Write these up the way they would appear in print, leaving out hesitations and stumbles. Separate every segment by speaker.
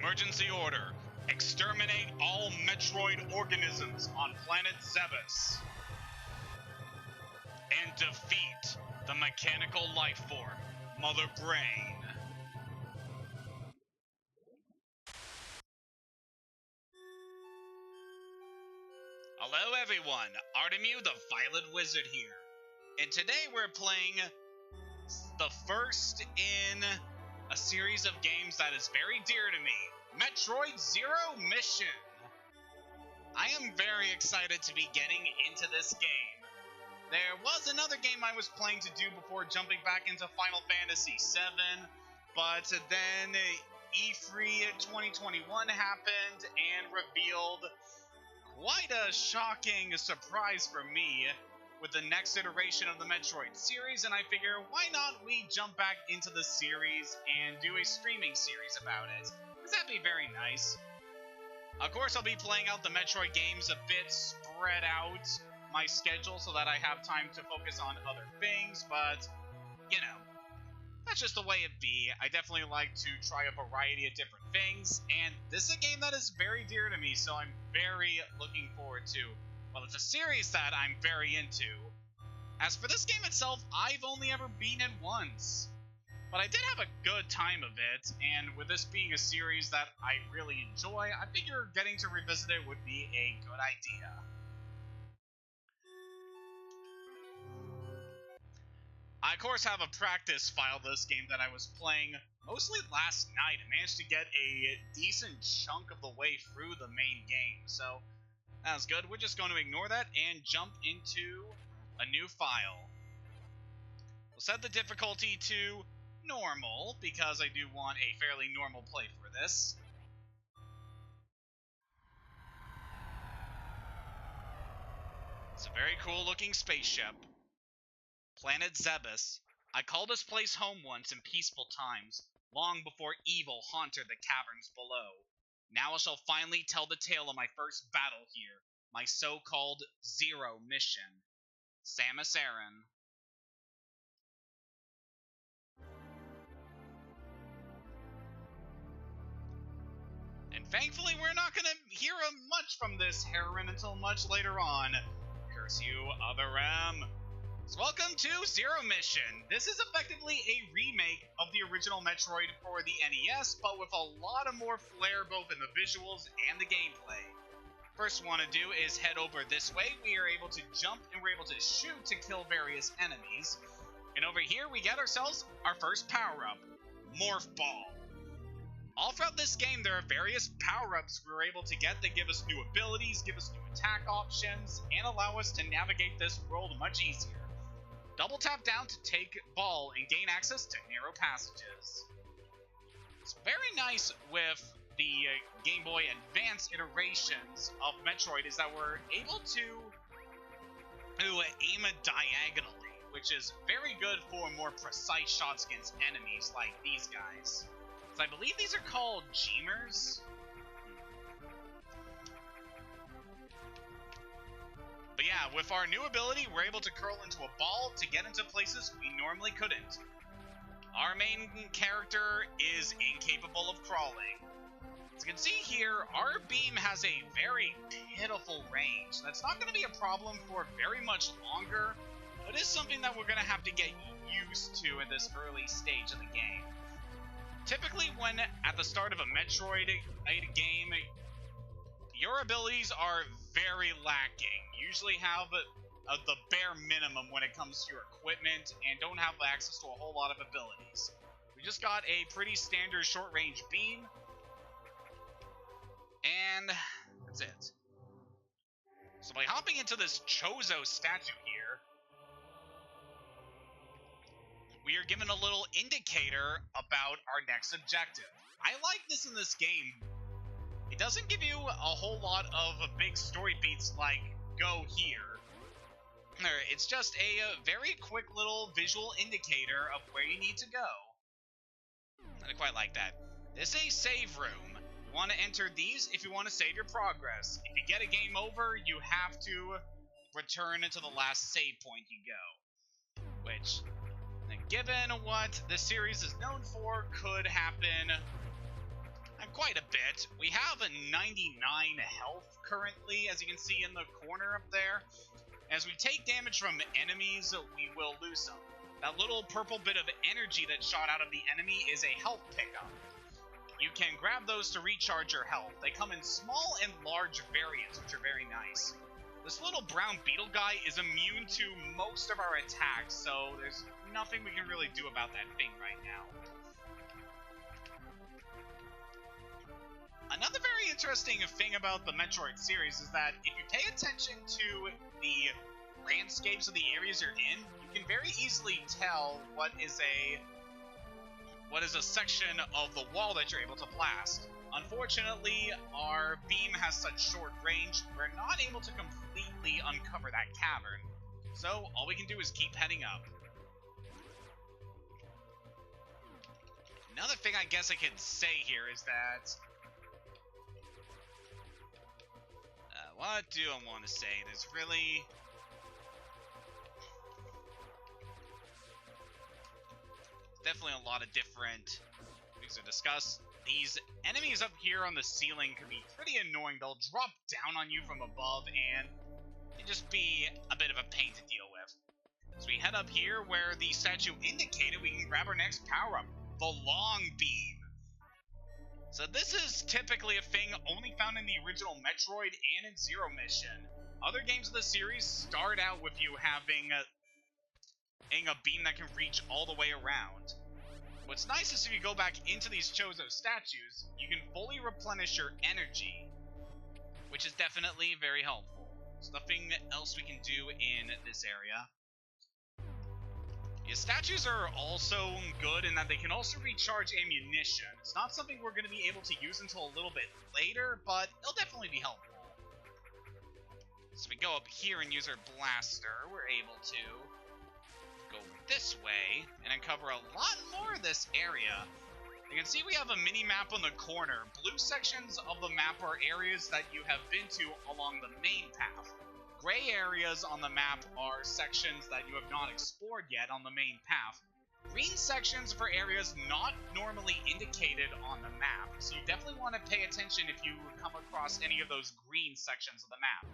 Speaker 1: Emergency order. Exterminate all Metroid organisms on Planet Zebes. And defeat the mechanical life form, Mother Brain. Hello everyone, Artemu the Violet Wizard here. And today we're playing the first in a series of games that is very dear to me, Metroid Zero Mission. I am very excited to be getting into this game. There was another game I was planning to do before jumping back into Final Fantasy VII, but then E3 2021 happened and revealed quite a shocking surprise for me with the next iteration of the Metroid series, and I figure, why not we jump back into the series and do a streaming series about it? Because that'd be very nice. Of course, I'll be playing out the Metroid games a bit spread out my schedule so that I have time to focus on other things, but, you know, that's just the way it be. I definitely like to try a variety of different things, and this is a game that is very dear to me, so I'm very looking forward to. Well, it's a series that I'm very into. As for this game itself, I've only ever beaten it once, but I did have a good time of it, and with this being a series that I really enjoy, I figure getting to revisit it would be a good idea. I, of course, have a practice file of this game that I was playing mostly last night and managed to get a decent chunk of the way through the main game, so that was good. We're just going to ignore that and jump into a new file. We'll set the difficulty to normal, because I do want a fairly normal play for this. It's a very cool looking spaceship. Planet Zebes. I called this place home once in peaceful times, long before evil haunted the caverns below. Now I shall finally tell the tale of my first battle here, my so-called Zero Mission. Samus Aran. And thankfully we're not going to hear much from this heroine until much later on. Curse you, Other M. So welcome to Zero Mission. This is effectively a remake of the original Metroid for the NES, but with a lot of more flair both in the visuals and the gameplay. First we want to do is head over this way. We are able to jump and we're able to shoot to kill various enemies. And over here we get ourselves our first power-up, Morph Ball. All throughout this game there are various power-ups we're able to get that give us new abilities, give us new attack options, and allow us to navigate this world much easier. Double tap down to take ball and gain access to narrow passages. It's very nice with the Game Boy Advance iterations of Metroid is that we're able to aim diagonally, which is very good for more precise shots against enemies like these guys. So I believe these are called Jeemers. But yeah, with our new ability, we're able to curl into a ball to get into places we normally couldn't. Our main character is incapable of crawling. As you can see here, our beam has a very pitiful range. That's not going to be a problem for very much longer, but it's something that we're going to have to get used to at this early stage of the game. Typically, when at the start of a Metroid game, your abilities are very lacking. You usually have the bare minimum when it comes to your equipment and don't have access to a whole lot of abilities. We just got a pretty standard short-range beam, and that's it. So by hopping into this Chozo statue here, we are given a little indicator about our next objective. I like this in this game. It doesn't give you a whole lot of big story beats like, go here. It's just a very quick little visual indicator of where you need to go. I don't quite like that. This is a save room. You want to enter these if you want to save your progress. If you get a game over, you have to return to the last save point you go. Which, given what this series is known for, could happen quite a bit. We have a 99 health currently, as you can see in the corner up there. As we take damage from enemies, we will lose some. That little purple bit of energy that shot out of the enemy is a health pickup. You can grab those to recharge your health. They come in small and large variants, which are very nice. This little brown beetle guy is immune to most of our attacks, so there's nothing we can really do about that thing right now. Another very interesting thing about the Metroid series is that if you pay attention to the landscapes of the areas you're in, you can very easily tell what is a section of the wall that you're able to blast. Unfortunately, our beam has such short range, we're not able to completely uncover that cavern. So all we can do is keep heading up. Another thing I guess I could say here is that... what do I want to say? There's really... definitely a lot of different things to discuss. These enemies up here on the ceiling can be pretty annoying. They'll drop down on you from above and it'd just be a bit of a pain to deal with. So we head up here where the statue indicated we can grab our next power-up, the long beam. So this is typically a thing only found in the original Metroid and in Zero Mission. Other games of the series start out with you having a beam that can reach all the way around. What's nice is if you go back into these Chozo statues, you can fully replenish your energy, which is definitely very helpful. There's nothing else we can do in this area. Yeah, statues are also good in that they can also recharge ammunition. It's not something we're going to be able to use until a little bit later, but it'll definitely be helpful. So we go up here and use our blaster, we're able to go this way and uncover a lot more of this area. You can see we have a mini-map on the corner. Blue sections of the map are areas that you have been to along the main path. Gray areas on the map are sections that you have not explored yet on the main path. Green sections for areas not normally indicated on the map, so you definitely want to pay attention if you come across any of those green sections of the map.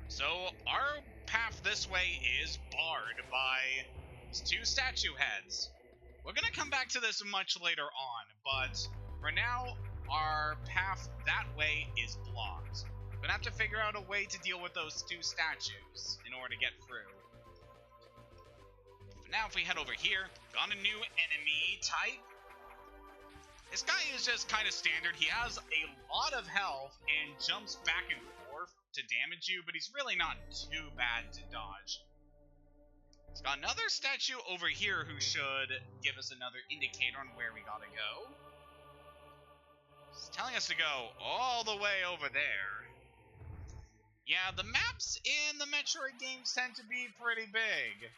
Speaker 1: So our path this way is barred by these two statue heads. We're going to come back to this much later on, but for now, our path that way is blocked. We're going to have to figure out a way to deal with those two statues in order to get through. But now if we head over here, got a new enemy type. This guy is just kind of standard. He has a lot of health and jumps back and forth to damage you, but he's really not too bad to dodge. It's got another statue over here who should give us another indicator on where we gotta go. It's telling us to go all the way over there. Yeah, the maps in the Metroid games tend to be pretty big.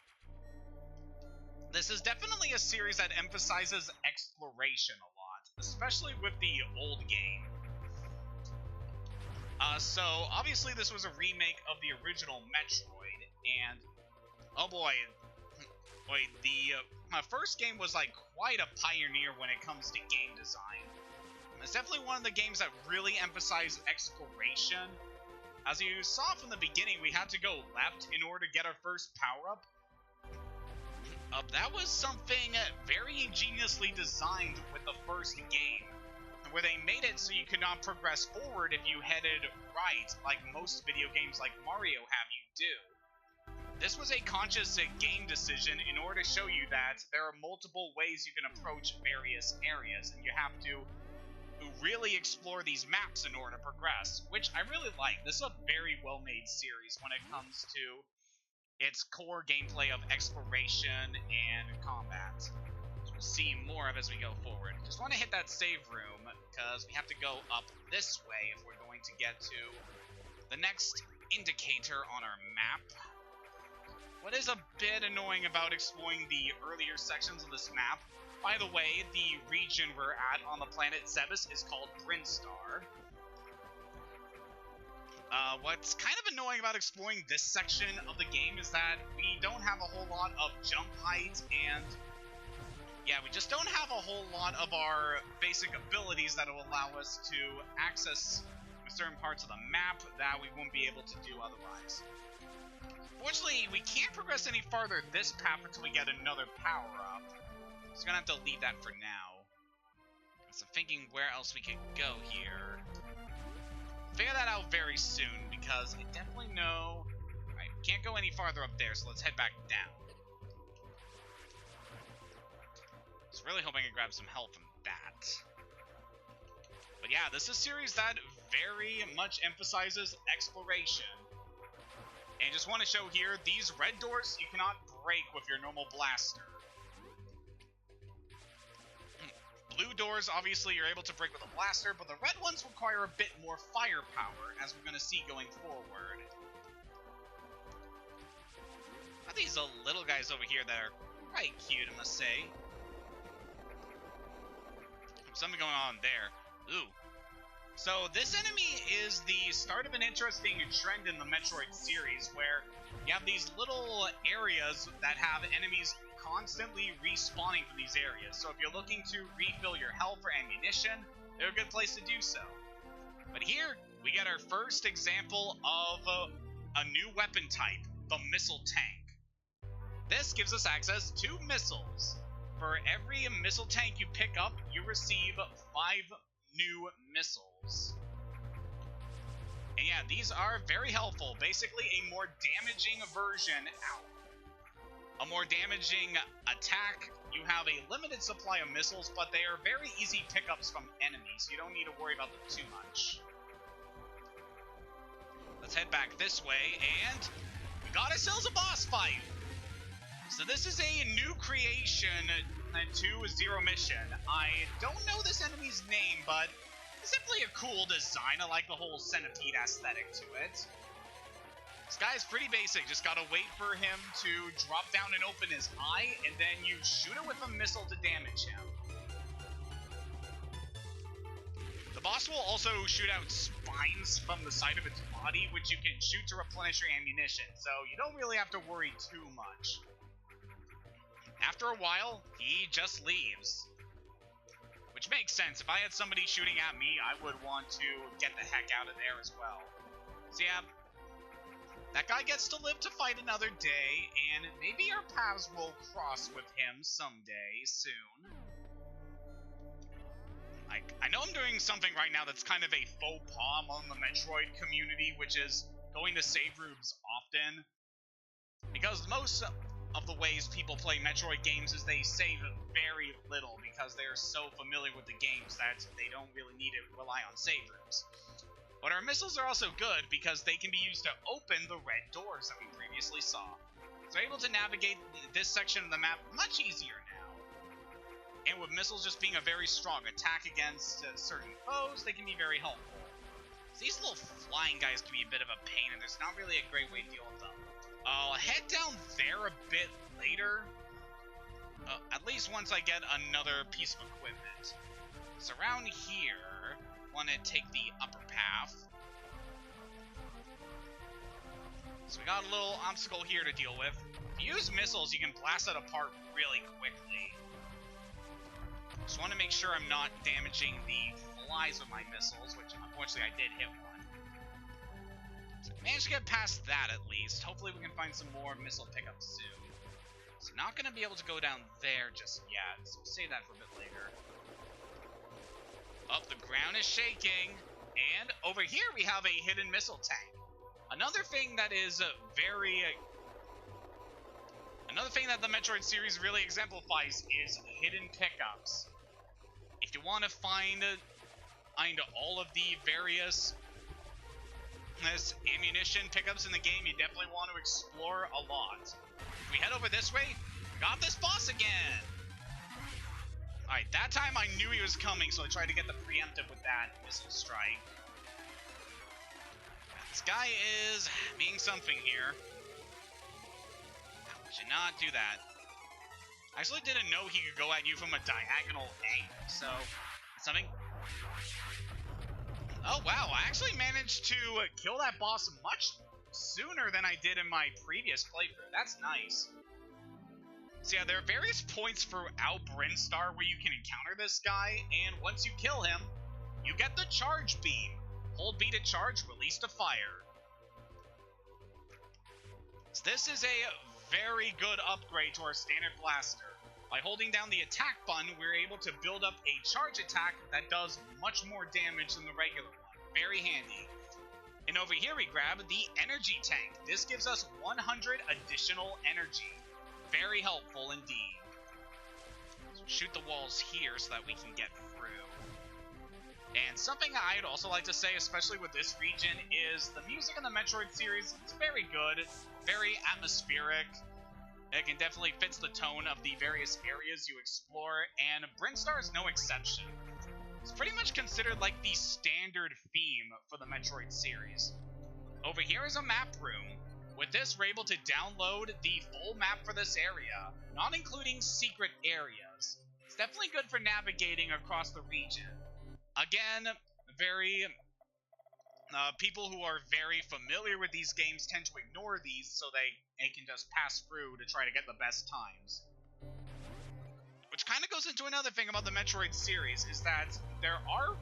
Speaker 1: This is definitely a series that emphasizes exploration a lot, especially with the old game. So, obviously this was a remake of the original Metroid, and, oh boy, the first game was like quite a pioneer when it comes to game design. It's definitely one of the games that really emphasized exploration. As you saw from the beginning, we had to go left in order to get our first power-up. That was something very ingeniously designed with the first game, where they made it so you could not progress forward if you headed right, like most video games like Mario have you do. This was a conscious game decision in order to show you that there are multiple ways you can approach various areas, and you have to really explore these maps in order to progress, which I really like. This is a very well-made series when it comes to its core gameplay of exploration and combat. We'll see more of as we go forward. Just want to hit that save room, because we have to go up this way if we're going to get to the next indicator on our map. What is a bit annoying about exploring the earlier sections of this map, by the way, the region we're at on the planet Zebes is called Brinstar. What's kind of annoying about exploring this section of the game is that we don't have a whole lot of jump height, and yeah, we just don't have a whole lot of our basic abilities that will allow us to access certain parts of the map that we won't be able to do otherwise. Fortunately, we can't progress any farther this path until we get another power-up. So we're gonna have to leave that for now. So I'm thinking where else we can go here. Figure that out very soon, because I definitely know... Alright, can't go any farther up there, so let's head back down. I was really hoping I could grab some help from that. But yeah, this is a series that very much emphasizes exploration. And just want to show here, these red doors you cannot break with your normal blaster. Blue doors, obviously, you're able to break with a blaster, but the red ones require a bit more firepower, as we're going to see going forward. Are these little guys over here that are quite cute, I must say. Something going on there. Ooh. So this enemy is the start of an interesting trend in the Metroid series, where you have these little areas that have enemies constantly respawning from these areas. So if you're looking to refill your health or ammunition, they're a good place to do so. But here, we get our first example of a new weapon type, the missile tank. This gives us access to missiles. For every missile tank you pick up, you receive 5 new missiles. And yeah, these are very helpful. Basically, a more damaging version out. A more damaging attack. You have a limited supply of missiles, but they are very easy pickups from enemies. You don't need to worry about them too much. Let's head back this way, and we got ourselves a boss fight. So this is a new creation to Zero Mission. I don't know this enemy's name, but it's simply a cool design. I like the whole centipede aesthetic to it. This guy's pretty basic. Just gotta wait for him to drop down and open his eye, and then you shoot it with a missile to damage him. The boss will also shoot out spines from the side of its body, which you can shoot to replenish your ammunition, so you don't really have to worry too much. After a while, he just leaves. Which makes sense. If I had somebody shooting at me, I would want to get the heck out of there as well. So yeah, that guy gets to live to fight another day, and maybe our paths will cross with him someday soon. I know I'm doing something right now that's kind of a faux pas among the Metroid community, which is going to save rooms often. Because most of the ways people play Metroid games is they save very little because they're so familiar with the games that they don't really need to rely on save rooms. But our missiles are also good because they can be used to open the red doors that we previously saw. So we're able to navigate this section of the map much easier now. And with missiles just being a very strong attack against certain foes, they can be very helpful. So these little flying guys can be a bit of a pain, and there's not really a great way to deal with them. I'll head down there a bit later, at least once I get another piece of equipment. So around here, I want to take the upper path. So we got a little obstacle here to deal with. If you use missiles, you can blast it apart really quickly. Just want to make sure I'm not damaging the flies with my missiles, which unfortunately I did hit one. So managed to get past that at least. Hopefully we can find some more missile pickups soon. So not going to be able to go down there just yet, so we'll save that for a bit later. Oh, the ground is shaking. And over here we have a hidden missile tank. Another thing that is another thing that the Metroid series really exemplifies is hidden pickups. If you want to find all of the various ammunition pickups in the game, you definitely want to explore a lot. If we head over this way, we got this boss again! Alright, that time I knew he was coming, so I tried to get the preemptive with that missile strike. This guy is being something here. Should not do that. I actually didn't know he could go at you from a diagonal angle, so something. Oh wow, I actually managed to kill that boss much sooner than I did in my previous playthrough. That's nice. So yeah, there are various points throughout Brinstar where you can encounter this guy, and once you kill him, you get the charge beam. Hold B to charge, release to fire. So this is a very good upgrade to our standard blaster. By holding down the attack button, we're able to build up a charge attack that does much more damage than the regular one. Very handy. And over here we grab the energy tank. This gives us 100 additional energy. Very helpful indeed. So shoot the walls here so that we can get through. And something I'd also like to say, especially with this region, is the music in the Metroid series is very good, very atmospheric. It can definitely fits the tone of the various areas you explore, and Brinstar is no exception. It's pretty much considered like the standard theme for the Metroid series. Over here is a map room. With this, we're able to download the full map for this area, not including secret areas. It's definitely good for navigating across the region. Again, people who are very familiar with these games tend to ignore these so they can just pass through to try to get the best times. Which kind of goes into another thing about the Metroid series, is that there are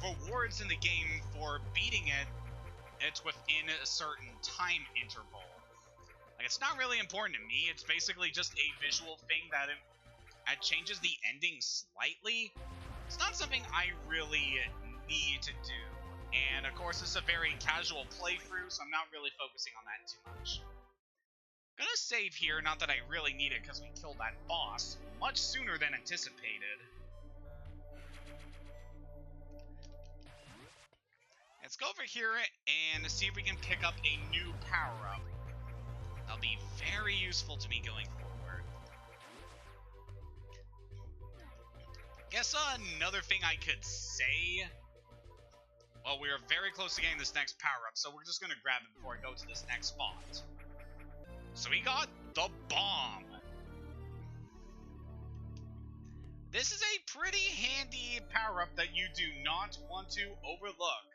Speaker 1: rewards in the game for beating it. It's within a certain time interval. Like, it's not really important to me. It's basically just a visual thing that it changes the ending slightly. It's not something I really need to do. And of course, it's a very casual playthrough, so I'm not really focusing on that too much. I'm gonna save here, not that I really need it because we killed that boss much sooner than anticipated. Let's go over here and see if we can pick up a new power-up. That'll be very useful to me going forward. Guess another thing I could say... Well, we are very close to getting this next power-up, so we're just going to grab it before I go to this next spot. So we got the bomb. This is a pretty handy power-up that you do not want to overlook.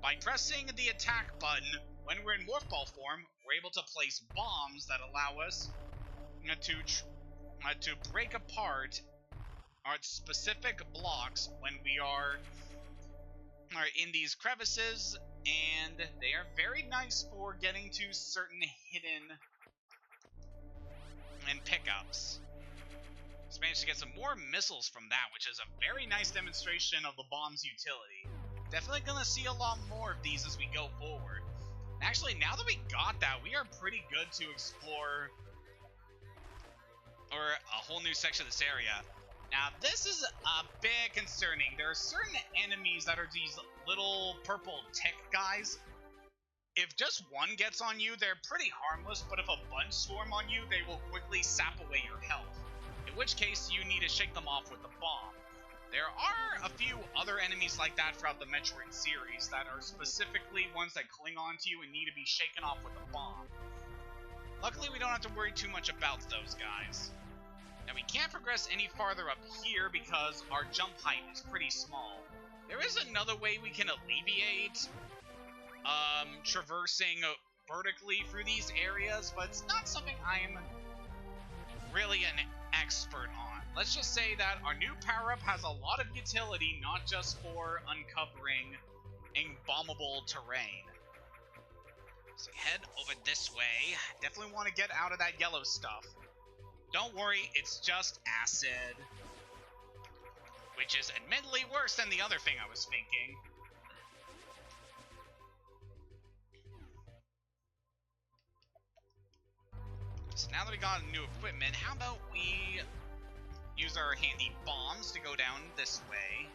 Speaker 1: By pressing the attack button, when we're in Morph Ball form, we're able to place bombs that allow us to break apart our specific blocks when we are in these crevices, and they are very nice for getting to certain hidden and pickups. Just managed to get some more missiles from that, which is a very nice demonstration of the bomb's utility. Definitely gonna see a lot more of these as we go forward. Actually, now that we got that, we are pretty good to explore a whole new section of this area. Now, this is a bit concerning. There are certain enemies that are these little purple tick guys. If just one gets on you, they're pretty harmless, but if a bunch swarm on you, they will quickly sap away your health. In which case, you need to shake them off with the bomb. There are a few other enemies like that throughout the Metroid series that are specifically ones that cling onto you and need to be shaken off with a bomb. Luckily, we don't have to worry too much about those guys. Now, we can't progress any farther up here because our jump height is pretty small. There is another way we can alleviate traversing vertically through these areas, but it's not something I'm really an expert on. Let's just say that our new power-up has a lot of utility, not just for uncovering unbombable terrain. So head over this way. Definitely want to get out of that yellow stuff. Don't worry, it's just acid. Which is admittedly worse than the other thing I was thinking. So now that we got new equipment, how about we use our handy bombs to go down this way?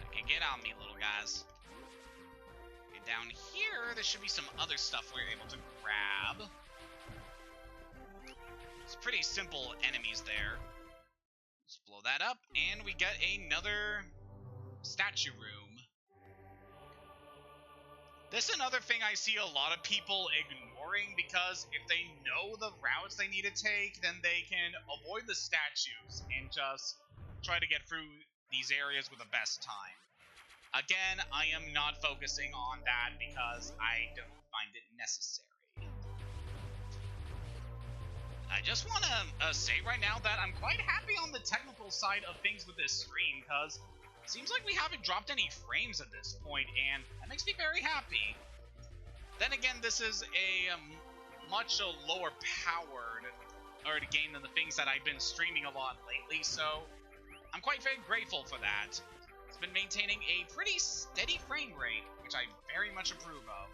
Speaker 1: Okay, get on me, little guys. Okay, down here, there should be some other stuff we're able to grab. It's pretty simple enemies there. Let's blow that up, and we get another statue room. This is another thing I see a lot of people ignoring, because if they know the routes they need to take, then they can avoid the statues and just try to get through these areas with the best time. Again, I am not focusing on that because I don't find it necessary. I just want to say right now that I'm quite happy on the technical side of things with this stream, because it seems like we haven't dropped any frames at this point, and that makes me very happy. Then again, this is a much lower powered game than the things that I've been streaming a lot lately, so I'm quite very grateful for that. It's been maintaining a pretty steady frame rate, which I very much approve of.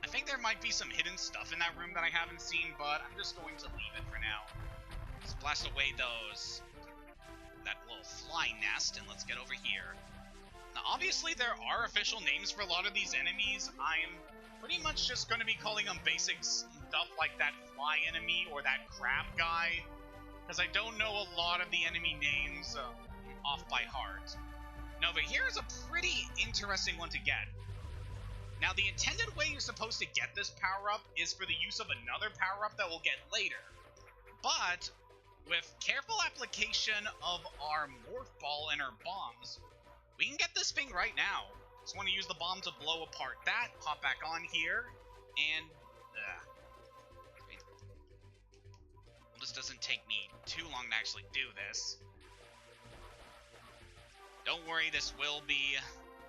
Speaker 1: I think there might be some hidden stuff in that room that I haven't seen, but I'm just going to leave it for now. Let's blast away that little fly nest, and let's get over here. Now, obviously, there are official names for a lot of these enemies. I'm pretty much just going to be calling them basic stuff like that fly enemy or that crab guy, because I don't know a lot of the enemy names off by heart. No, but here's a pretty interesting one to get. Now, the intended way you're supposed to get this power-up is for the use of another power-up that we'll get later. But with careful application of our Morph Ball and our bombs, we can get this thing right now. Just want to use the bomb to blow apart that, hop back on here, and this doesn't take me too long to actually do this. Don't worry, this will be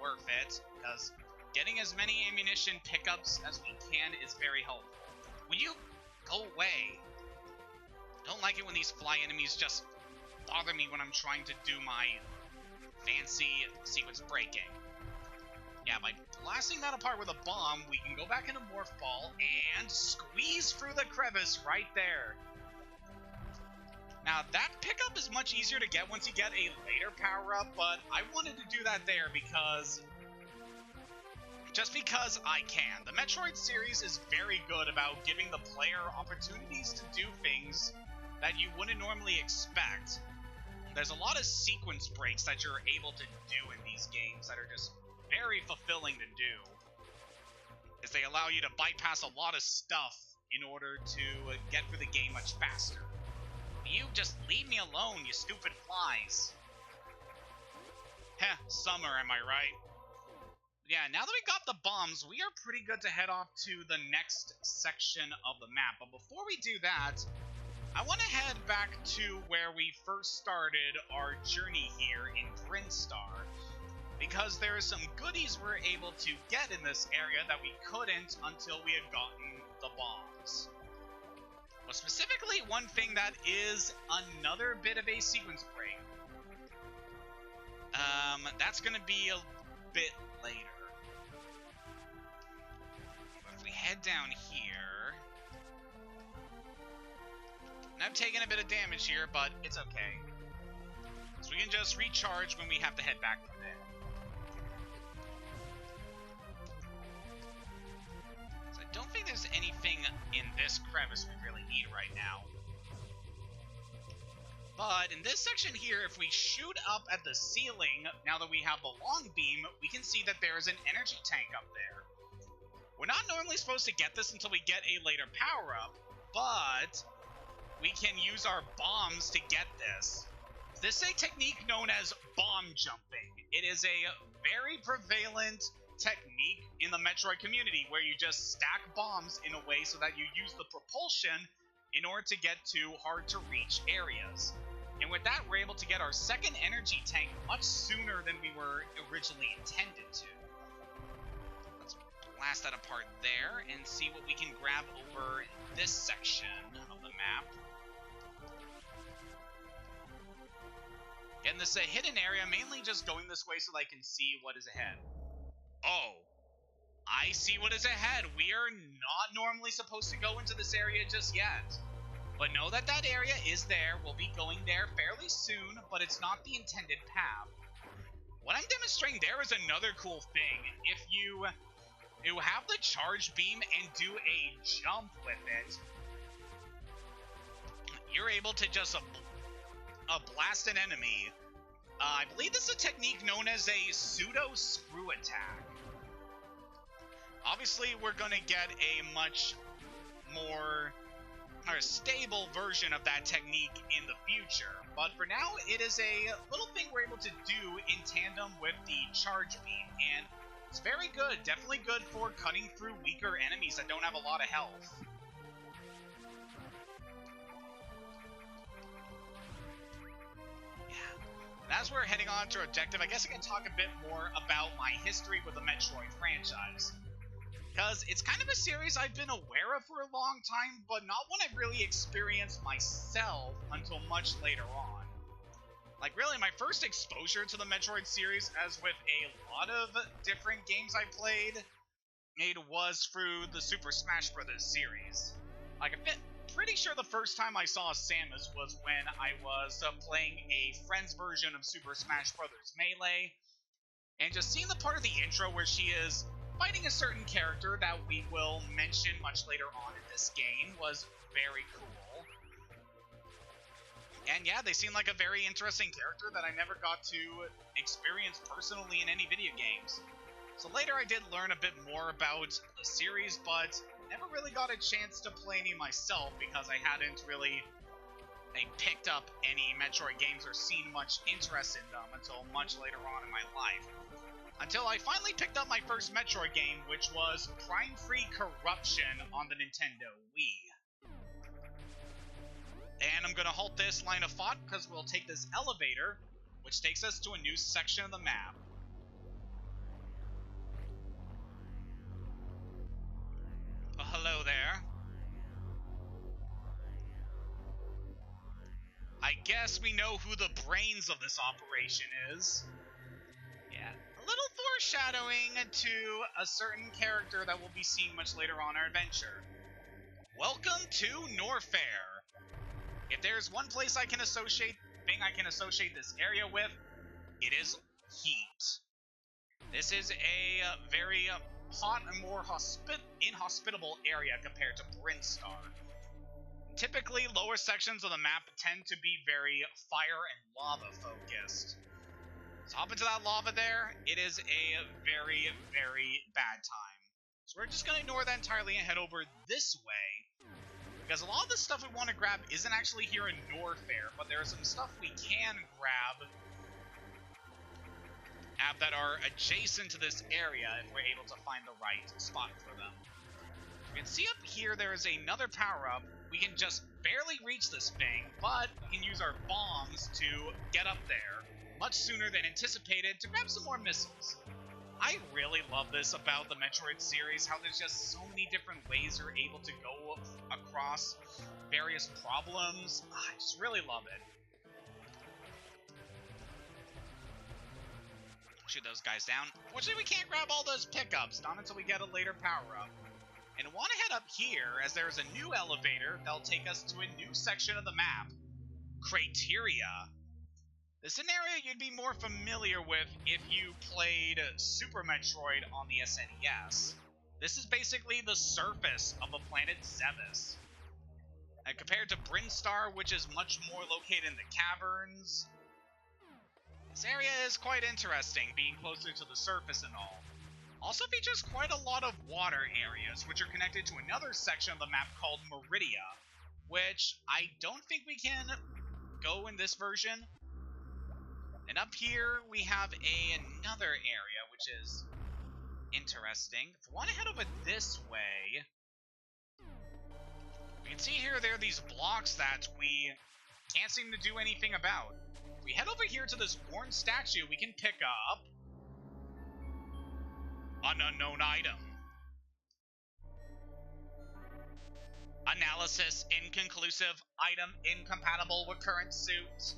Speaker 1: worth it, because getting as many ammunition pickups as we can is very helpful. Will you go away? Don't like it when these fly enemies just bother me when I'm trying to do my fancy sequence breaking. Yeah, by blasting that apart with a bomb, we can go back into Morph Ball and squeeze through the crevice right there. Now, that pickup is much easier to get once you get a later power-up, but I wanted to do that there because just because I can. The Metroid series is very good about giving the player opportunities to do things that you wouldn't normally expect. There's a lot of sequence breaks that you're able to do in these games that are just very fulfilling to do, as they allow you to bypass a lot of stuff in order to get through the game much faster. You just leave me alone, you stupid flies. Heh, summer, am I right? Yeah, now that we got the bombs, we are pretty good to head off to the next section of the map. But before we do that, I want to head back to where we first started our journey here in Brinstar, because there are some goodies we're able to get in this area that we couldn't until we had gotten the bombs. Well, specifically, one thing that is another bit of a sequence break. That's going to be a bit later. If we head down here, and I've taken a bit of damage here, but it's okay. So we can just recharge when we have to head back from there. So I don't think there's anything in this crevice we really need right now. But in this section here, if we shoot up at the ceiling, now that we have the long beam, we can see that there is an energy tank up there. We're not normally supposed to get this until we get a later power-up, but we can use our bombs to get this. This is a technique known as bomb jumping. It is a very prevalent technique in the Metroid community, where you just stack bombs in a way so that you use the propulsion in order to get to hard-to-reach areas. And with that, we're able to get our second energy tank much sooner than we were originally intended to. Let's blast that apart there and see what we can grab over this section of the map. And this hidden area, mainly just going this way so that I can see what is ahead. Oh, I see what is ahead. We are not normally supposed to go into this area just yet. But know that that area is there. We'll be going there fairly soon, but it's not the intended path. What I'm demonstrating there is another cool thing. If you have the charge beam and do a jump with it, you're able to just blast an enemy. I believe this is a technique known as a pseudo screw attack. Obviously, we're going to get a much more stable version of that technique in the future, but for now, it is a little thing we're able to do in tandem with the charge beam, and it's very good, definitely good for cutting through weaker enemies that don't have a lot of health. as we're heading on to our objective, I guess I can talk a bit more about my history with the Metroid franchise. Because it's kind of a series I've been aware of for a long time, but not one I've really experienced myself until much later on. Like, really, my first exposure to the Metroid series, as with a lot of different games I played, was through the Super Smash Bros. Series. Like, I'm pretty sure the first time I saw Samus was when I was playing a friend's version of Super Smash Bros. Melee, and just seeing the part of the intro where she is fighting a certain character that we will mention much later on in this game was very cool. And yeah, they seem like a very interesting character that I never got to experience personally in any video games. So later I did learn a bit more about the series, but never really got a chance to play any myself because I hadn't really picked up any Metroid games or seen much interest in them until much later on in my life. Until I finally picked up my first Metroid game, which was Prime Free Corruption on the Nintendo Wii. And I'm going to halt this line of thought because we'll take this elevator, which takes us to a new section of the map. Oh, hello there. I guess we know who the brains of this operation is. Yeah, a little foreshadowing to a certain character that we'll be seeing much later on our adventure. Welcome to Norfair. If there's one place I can associate this area with, it is heat. This is a very hot and more inhospitable area compared to Brinstar. Typically, lower sections of the map tend to be very fire and lava focused. So hop into that lava there, it is a very, very bad time. So we're just going to ignore that entirely and head over this way. Because a lot of the stuff we want to grab isn't actually here in Norfair, but there is some stuff we can grab that are adjacent to this area if we're able to find the right spot for them. You can see up here there is another power-up. We can just barely reach this thing, but we can use our bombs to get up there much sooner than anticipated to grab some more missiles. I really love this about the Metroid series, how there's just so many different ways you're able to go across various problems. I just really love it. Shoot those guys down. Fortunately, we can't grab all those pickups, not until we get a later power-up. And want to head up here, as there's a new elevator that'll take us to a new section of the map, Crateria. This is an area you'd be more familiar with if you played Super Metroid on the SNES. This is basically the surface of the Planet Zebes. And compared to Brinstar, which is much more located in the caverns, this area is quite interesting, being closer to the surface and all. Also features quite a lot of water areas, which are connected to another section of the map called Meridia, which I don't think we can go in this version. And up here, we have another area, which is interesting. If we want to head over this way, we can see here there are these blocks that we can't seem to do anything about. If we head over here to this worn statue, we can pick up an unknown item. Analysis inconclusive. Item incompatible with current suit.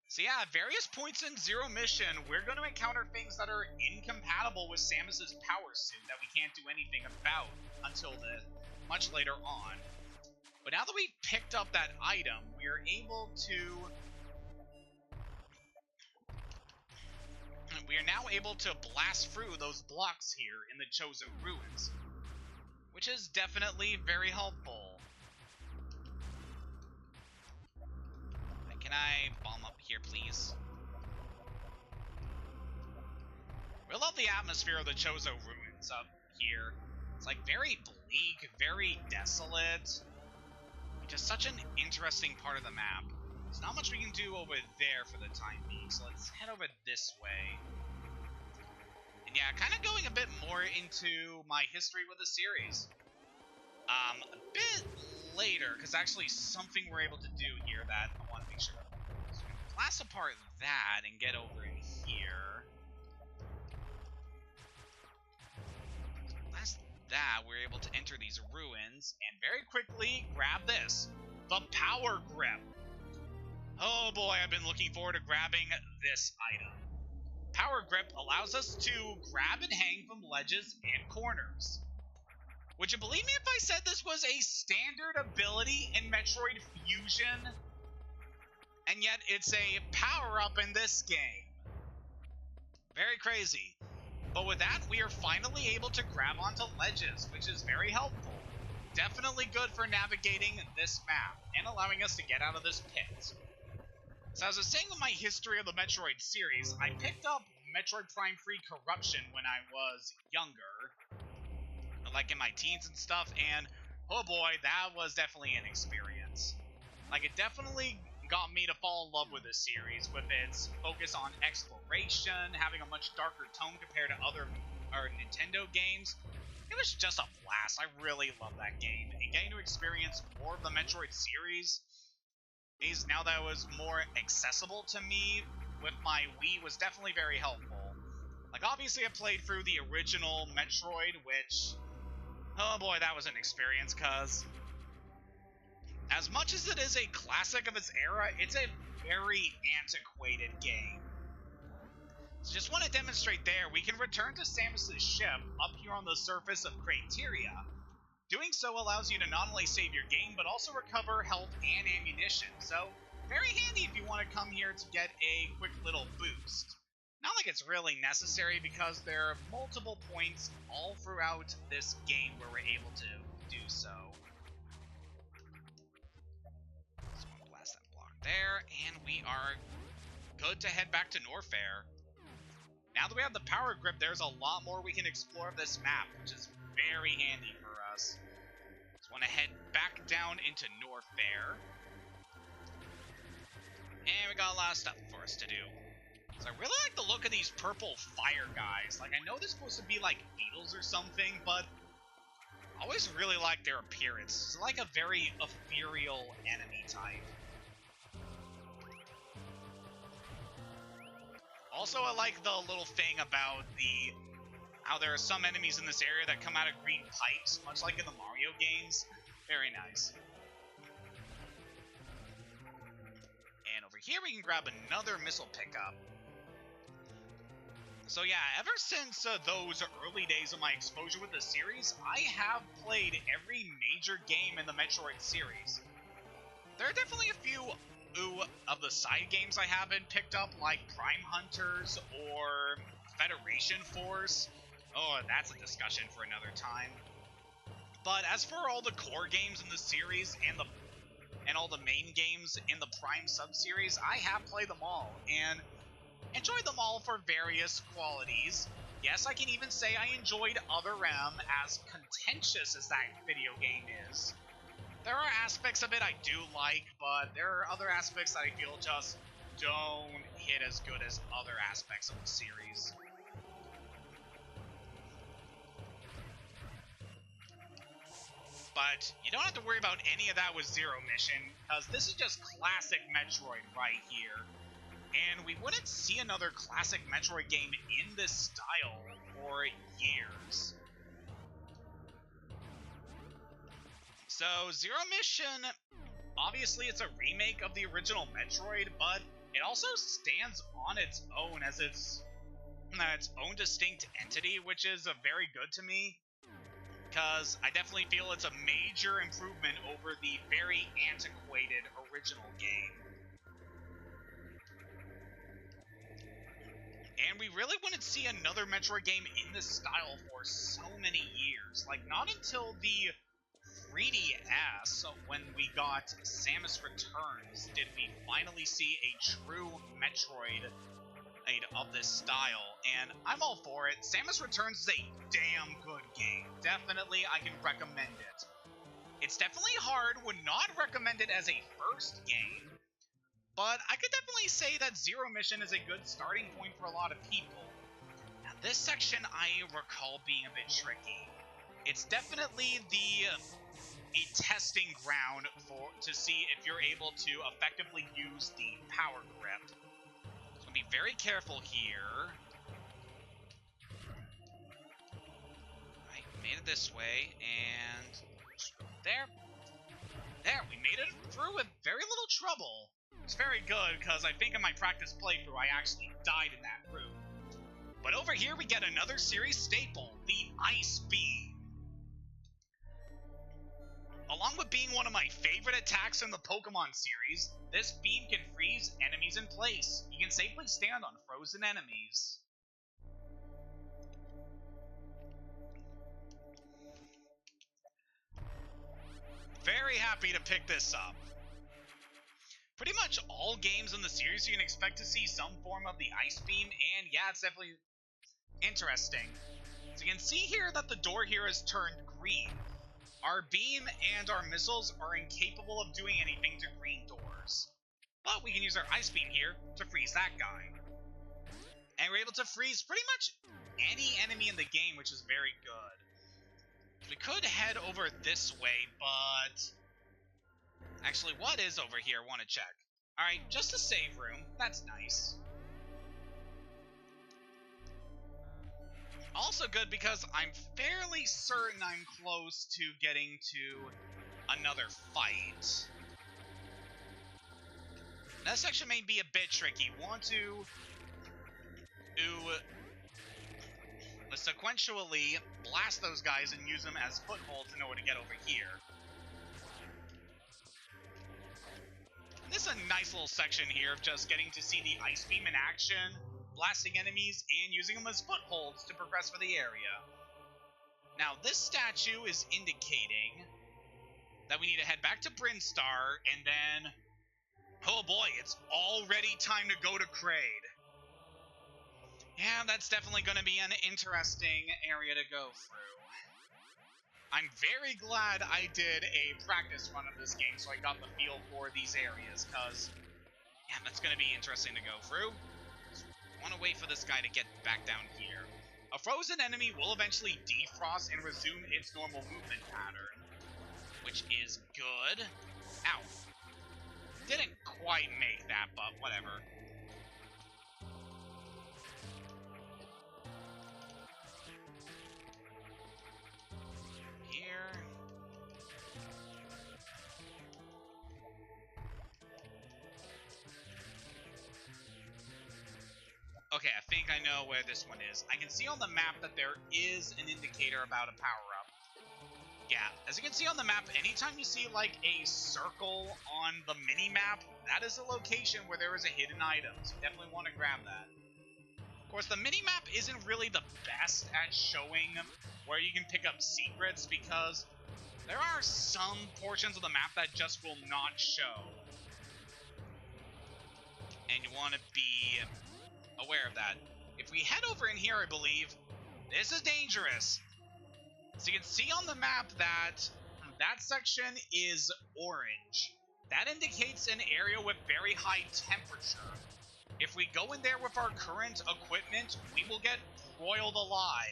Speaker 1: So yeah, at various points in Zero Mission, we're going to encounter things that are incompatible with Samus's power suit that we can't do anything about until much later on. But now that we've picked up that item, we're able to... We are now able to blast through those blocks here in the Chozo Ruins, which is definitely very helpful. Can I bomb up here, please? We love the atmosphere of the Chozo Ruins up here. It's like very bleak, very desolate. Just such an interesting part of the map. There's not much we can do over there for the time being, so let's head over this way. And yeah, kind of going a bit more into my history with the series. A bit later, because actually something we're able to do here that I want to make sure. So blast apart that and get over in here. Blast that, we're able to enter these ruins and very quickly grab this. The Power Grip. Oh boy, I've been looking forward to grabbing this item. Power Grip allows us to grab and hang from ledges and corners. Would you believe me if I said this was a standard ability in Metroid Fusion? And yet it's a power-up in this game. Very crazy. But with that, we are finally able to grab onto ledges, which is very helpful. Definitely good for navigating this map and allowing us to get out of this pit. So as I was saying in my history of the Metroid series, I picked up Metroid Prime 3 Corruption when I was younger, like in my teens and stuff, and oh boy, that was definitely an experience. Like, it definitely got me to fall in love with this series, with its focus on exploration, having a much darker tone compared to other Nintendo games. It was just a blast. I really love that game, and getting to experience more of the Metroid series is, now that it was more accessible to me with my Wii, was definitely very helpful. Like, obviously I played through the original Metroid, which, oh boy, that was an experience, cause as much as it is a classic of its era, it's a very antiquated game. So just want to demonstrate there, we can return to Samus's ship up here on the surface of Crateria. Doing so allows you to not only save your game, but also recover health and ammunition. So, very handy if you want to come here to get a quick little boost. Not like it's really necessary, because there are multiple points all throughout this game where we're able to do so. So we'll blast that block there, and we are good to head back to Norfair. Now that we have the Power Grip, there's a lot more we can explore of this map, which is very handy for us. Just want to head back down into Norfair. And we got a lot of stuff for us to do. So I really like the look of these purple fire guys. Like, I know they're supposed to be like beetles or something, but I always really like their appearance. It's like a very ethereal enemy type. Also, I like the little thing about how there are some enemies in this area that come out of green pipes, much like in the Mario games. Very nice. And over here we can grab another missile pickup. So yeah, ever since those early days of my exposure with the series, I have played every major game in the Metroid series. There are definitely a few of the side games I haven't picked up, like Prime Hunters or Federation Force. Oh, that's a discussion for another time. But as for all the core games in the series and all the main games in the Prime sub-series, I have played them all and enjoyed them all for various qualities. Yes, I can even say I enjoyed Other M, as contentious as that video game is. There are aspects of it I do like, but there are other aspects that I feel just don't hit as good as other aspects of the series. But you don't have to worry about any of that with Zero Mission, because this is just classic Metroid right here. And we wouldn't see another classic Metroid game in this style for years. So, Zero Mission, obviously it's a remake of the original Metroid, but it also stands on its own as its own distinct entity, which is very good to me, because I definitely feel it's a major improvement over the very antiquated original game. And we really wouldn't see another Metroid game in this style for so many years. Like, not until the 3DS, when we got Samus Returns, did we finally see a true Metroid of this style, and I'm all for it. Samus Returns is a damn good game. Definitely, I can recommend it. It's definitely hard, would not recommend it as a first game, but I could definitely say that Zero Mission is a good starting point for a lot of people. Now, this section I recall being a bit tricky. It's definitely a testing ground to see if you're able to effectively use the power grip. So be very careful here. Alright, made it this way, and there. There, we made it through with very little trouble. It's very good, because I think in my practice playthrough, I actually died in that room. But over here, we get another series staple, the Ice Beam. Along with being one of my favorite attacks in the Pokemon series, this beam can freeze enemies in place. You can safely stand on frozen enemies. Very happy to pick this up. Pretty much all games in the series you can expect to see some form of the Ice Beam, and yeah, it's definitely interesting. So you can see here that the door here has turned green. Our beam and our missiles are incapable of doing anything to green doors. But we can use our Ice Beam here to freeze that guy. And we're able to freeze pretty much any enemy in the game, which is very good. We could head over this way, but... Actually, what is over here? I want to check. Alright, just a save room. That's nice. Also good because I'm fairly certain I'm close to getting to another fight. That section may be a bit tricky. Want to sequentially blast those guys and use them as footholds in order to get over here. And this is a nice little section here of just getting to see the Ice Beam in action, blasting enemies, and using them as footholds to progress for the area. Now, this statue is indicating that we need to head back to Brinstar, and then... Oh boy, it's already time to go to Kraid. Yeah, that's definitely going to be an interesting area to go through. I'm very glad I did a practice run of this game so I got the feel for these areas, because, yeah, that's going to be interesting to go through. I want to wait for this guy to get back down here. A frozen enemy will eventually defrost and resume its normal movement pattern, which is good. Ow. Didn't quite make that, but whatever. Here. Okay, I think I know where this one is. I can see on the map that there is an indicator about a power-up. Yeah, as you can see on the map, anytime you see, like, a circle on the mini-map, that is a location where there is a hidden item, so you definitely want to grab that. Of course, the mini-map isn't really the best at showing where you can pick up secrets, because there are some portions of the map that just will not show. And you want to be aware of that. If we head over in here, I believe, this is dangerous. So you can see on the map that that section is orange. That indicates an area with very high temperature. If we go in there with our current equipment, we will get broiled alive.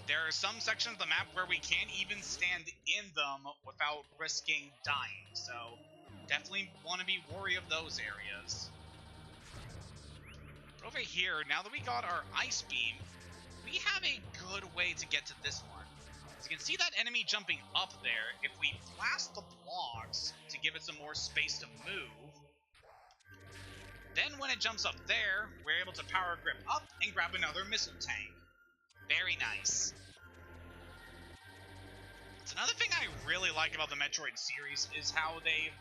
Speaker 1: There are some sections of the map where we can't even stand in them without risking dying, so definitely want to be wary of those areas. But over here, now that we got our Ice Beam, we have a good way to get to this one. As you can see that enemy jumping up there, if we blast the blocks to give it some more space to move, then when it jumps up there, we're able to power grip up and grab another missile tank. Very nice. It's another thing I really like about the Metroid series is how they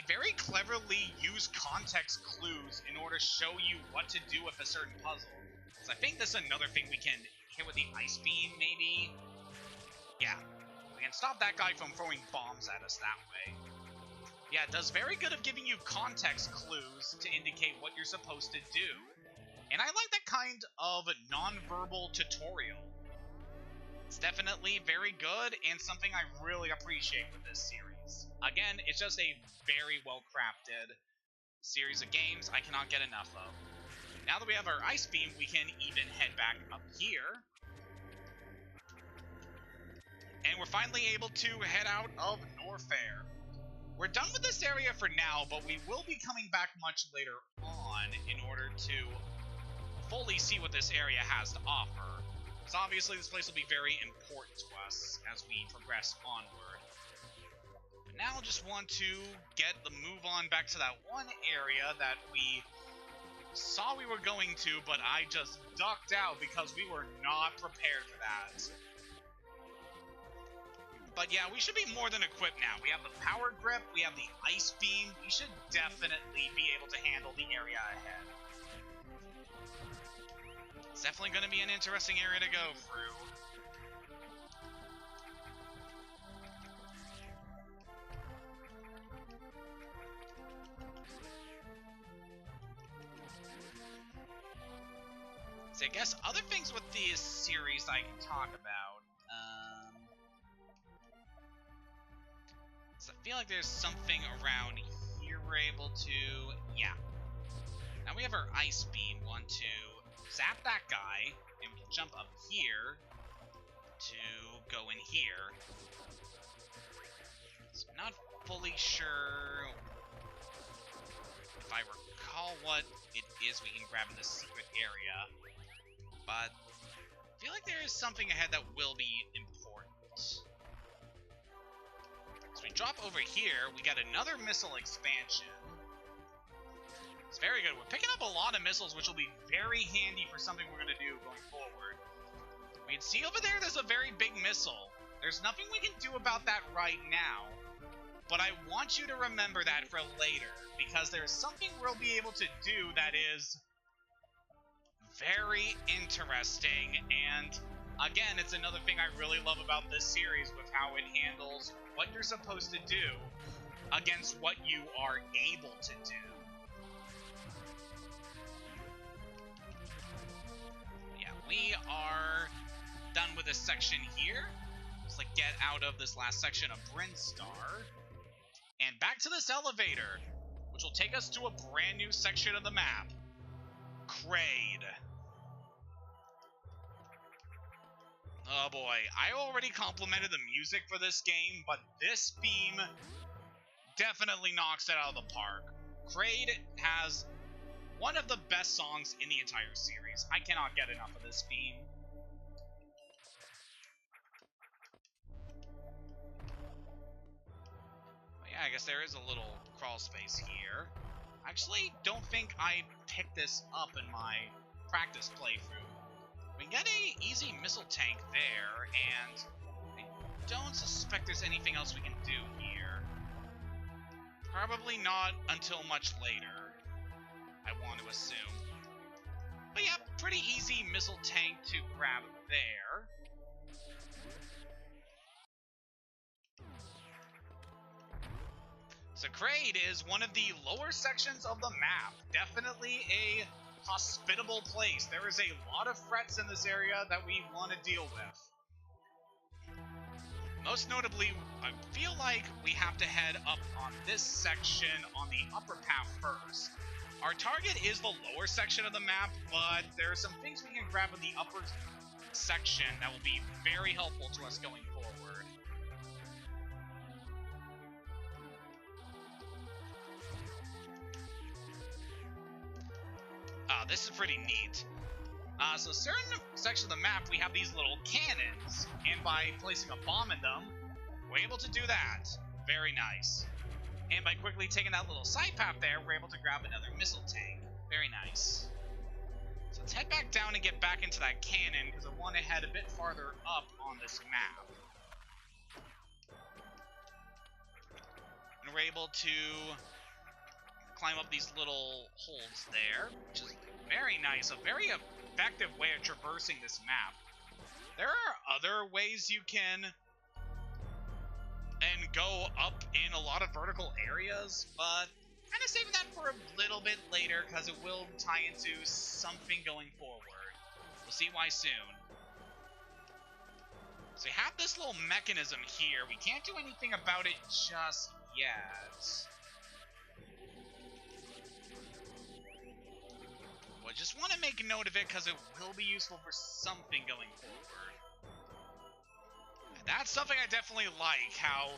Speaker 1: very cleverly use context clues in order to show you what to do with a certain puzzle. So I think this is another thing we can hit with the Ice Beam, maybe? Yeah. We can stop that guy from throwing bombs at us that way. Yeah, it does very good of giving you context clues to indicate what you're supposed to do. And I like that kind of non-verbal tutorial. It's definitely very good and something I really appreciate with this series. Again, it's just a very well-crafted series of games I cannot get enough of. Now that we have our ice beam, we can even head back up here. And we're finally able to head out of Norfair. We're done with this area for now, but we will be coming back much later on in order to fully see what this area has to offer. Because obviously this place will be very important to us as we progress onward. But now I just want to get the move on back to that one area that we saw we were going to, but I just ducked out because we were not prepared for that. But yeah, we should be more than equipped now. We have the power grip, we have the ice beam. We should definitely be able to handle the area ahead. It's definitely going to be an interesting area to go through. So I guess other things with this series I can talk about. So I feel like there's something around here we're able to... Yeah. Now we have our ice beam. Want to zap that guy, and we can jump up here to go in here. So I'm not fully sure if I recall what it is we can grab in this secret area, but I feel like there is something ahead that will be important. So we drop over here, we got another missile expansion. It's very good. We're picking up a lot of missiles, which will be very handy for something we're going to do going forward. We can see over there there's a very big missile. There's nothing we can do about that right now, but I want you to remember that for later, because there's something we'll be able to do that is very interesting, and again, it's another thing I really love about this series with how it handles what you're supposed to do against what you are able to do. Yeah, we are done with this section here. Just like get out of this last section of Brinstar and back to this elevator, which will take us to a brand new section of the map, Kraid. Oh boy, I already complimented the music for this game, but this theme definitely knocks it out of the park. Kraid has one of the best songs in the entire series. I cannot get enough of this theme. But yeah, I guess there is a little crawl space here. I actually don't think I picked this up in my practice playthrough. We got a easy missile tank there, and I don't suspect there's anything else we can do here. Probably not until much later, I want to assume. But yeah, pretty easy missile tank to grab there. So Kraid is one of the lower sections of the map. Definitely a hospitable place. There is a lot of threats in this area that we want to deal with. Most notably, I feel like we have to head up on this section on the upper path first. Our target is the lower section of the map, but there are some things we can grab in the upper section that will be very helpful to us going forward. This is pretty neat. So certain sections of the map, we have these little cannons, and by placing a bomb in them, we're able to do that. Very nice. And by quickly taking that little side path there, we're able to grab another missile tank. Very nice. So let's head back down and get back into that cannon, because I want to head a bit farther up on this map. And we're able to climb up these little holes there, which is very nice. A very effective way of traversing this map. There are other ways you can go up in a lot of vertical areas, but kind of saving that for a little bit later because it will tie into something going forward. We'll see why soon. So we have this little mechanism here. We can't do anything about it just yet. What just want to make a note of it because it will be useful for something going forward. That's something I definitely like, how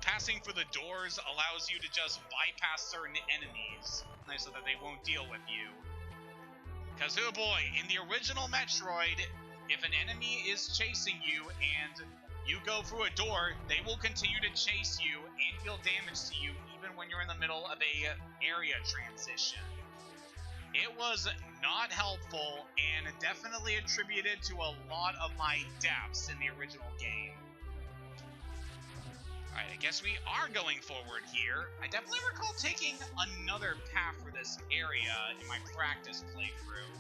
Speaker 1: passing through the doors allows you to just bypass certain enemies so that they won't deal with you. Because, oh boy, in the original Metroid, if an enemy is chasing you and you go through a door, they will continue to chase you and deal damage to you even when you're in the middle of a area transition. It was not helpful and definitely attributed to a lot of my deaths in the original game. Alright, I guess we are going forward here. I definitely recall taking another path for this area in my practice playthrough.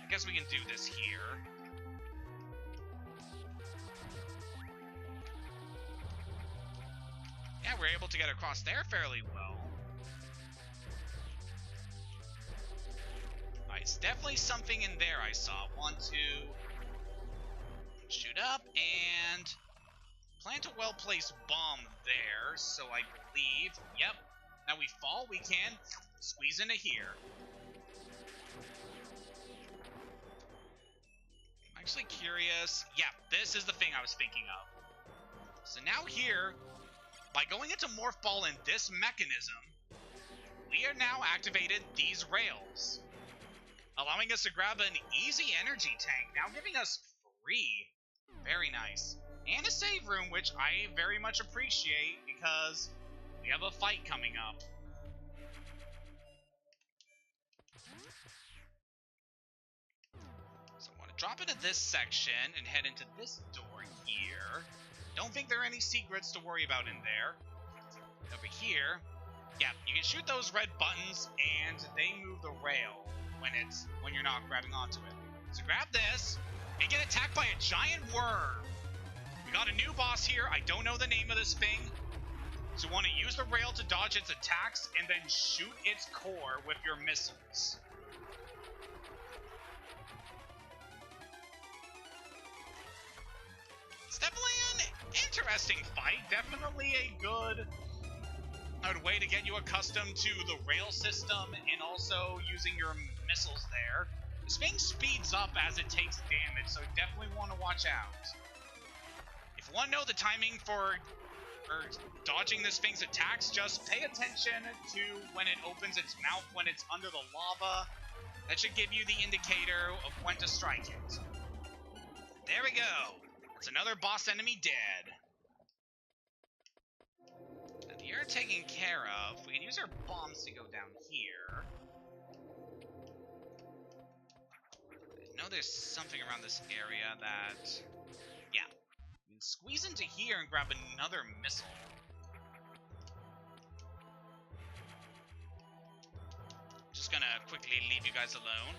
Speaker 1: I guess we can do this here. Yeah, we're able to get across there fairly well. Alright, it's definitely something in there I saw. Want to shoot up and plant a well-placed bomb there, so I believe, yep, now we fall, we can squeeze into here. I'm actually curious, yeah, this is the thing I was thinking of. So now here, by going into Morph Ball in this mechanism, we are now activated these rails, allowing us to grab an easy energy tank, now giving us free. Very nice. And a save room, which I very much appreciate because we have a fight coming up. So I want to drop into this section and head into this door here. Don't think there are any secrets to worry about in there. Over here, yeah, you can shoot those red buttons and they move the rail when you're not grabbing onto it. So grab this and get attacked by a giant worm. We got a new boss here. I don't know the name of this thing. So you want to use the rail to dodge its attacks and then shoot its core with your missiles. It's definitely an interesting fight. Definitely a good way to get you accustomed to the rail system and also using your missiles there. This thing speeds up as it takes damage, so you definitely want to watch out. If you want to know the timing for dodging this thing's attacks, just pay attention to when it opens its mouth when it's under the lava. That should give you the indicator of when to strike it. There we go. That's another boss enemy dead. And you're taken care of. We can use our bombs to go down here. I know there's something around this area that... yeah. We can squeeze into here and grab another missile. Just gonna quickly leave you guys alone.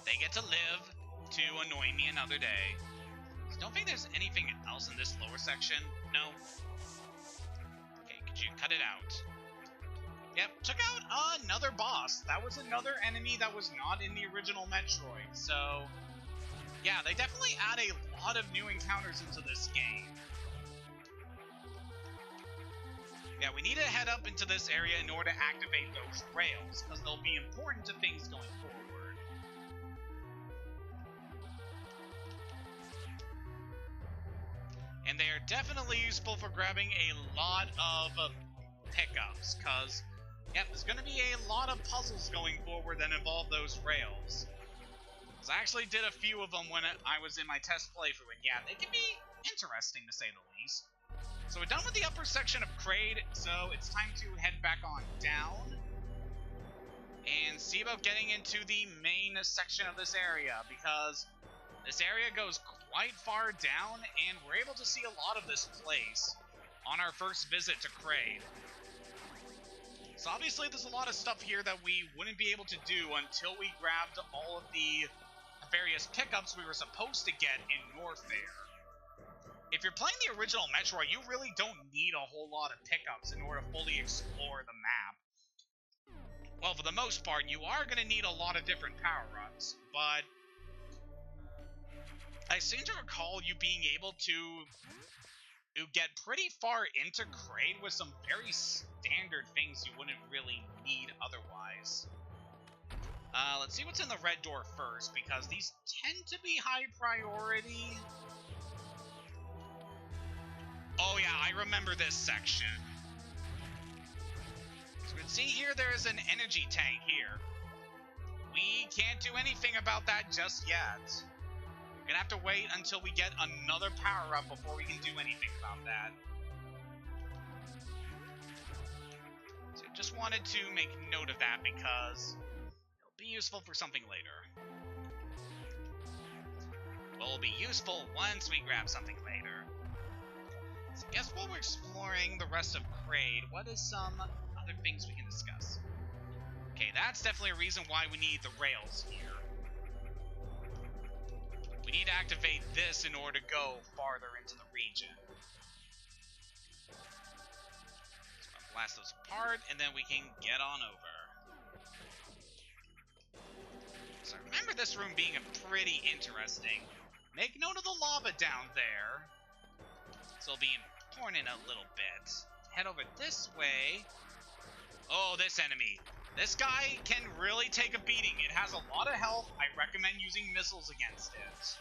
Speaker 1: They get to live to annoy me another day. Don't think there's anything else in this lower section. No. Okay, could you cut it out? Yep, took out another boss. That was another enemy that was not in the original Metroid. So, yeah, they definitely add a lot of new encounters into this game. Yeah, we need to head up into this area in order to activate those rails, because they'll be important to things going forward. And they are definitely useful for grabbing a lot of pickups, because, yep, there's going to be a lot of puzzles going forward that involve those rails. Because I actually did a few of them when I was in my test playthrough, and yeah, they can be interesting to say the least. So we're done with the upper section of Kraid, so it's time to head back on down and see about getting into the main section of this area, because this area goes quite far down, and we're able to see a lot of this place on our first visit to Kraid. So obviously there's a lot of stuff here that we wouldn't be able to do until we grabbed all of the various pickups we were supposed to get in Norfair. If you're playing the original Metroid, you really don't need a whole lot of pickups in order to fully explore the map. Well, for the most part, you are going to need a lot of different power-ups, but I seem to recall you being able to get pretty far into Kraid with some very standard things you wouldn't really need otherwise. Let's see what's in the red door first, because these tend to be high priority. Oh yeah, I remember this section. So we can see here there is an energy tank here. We can't do anything about that just yet. We're gonna have to wait until we get another power-up before we can do anything about that. So just wanted to make note of that because it'll be useful for something later. Well, it'll be useful once we grab something later. So I guess while we're exploring the rest of Kraid, what is some other things we can discuss? Okay, that's definitely a reason why we need the rails here. We need to activate this in order to go farther into the region. So I'm gonna blast those apart, and then we can get on over. So I remember this room being pretty interesting. Make note of the lava down there. So it'll be important a little bit. Head over this way. Oh, this enemy. This guy can really take a beating. It has a lot of health. I recommend using missiles against it.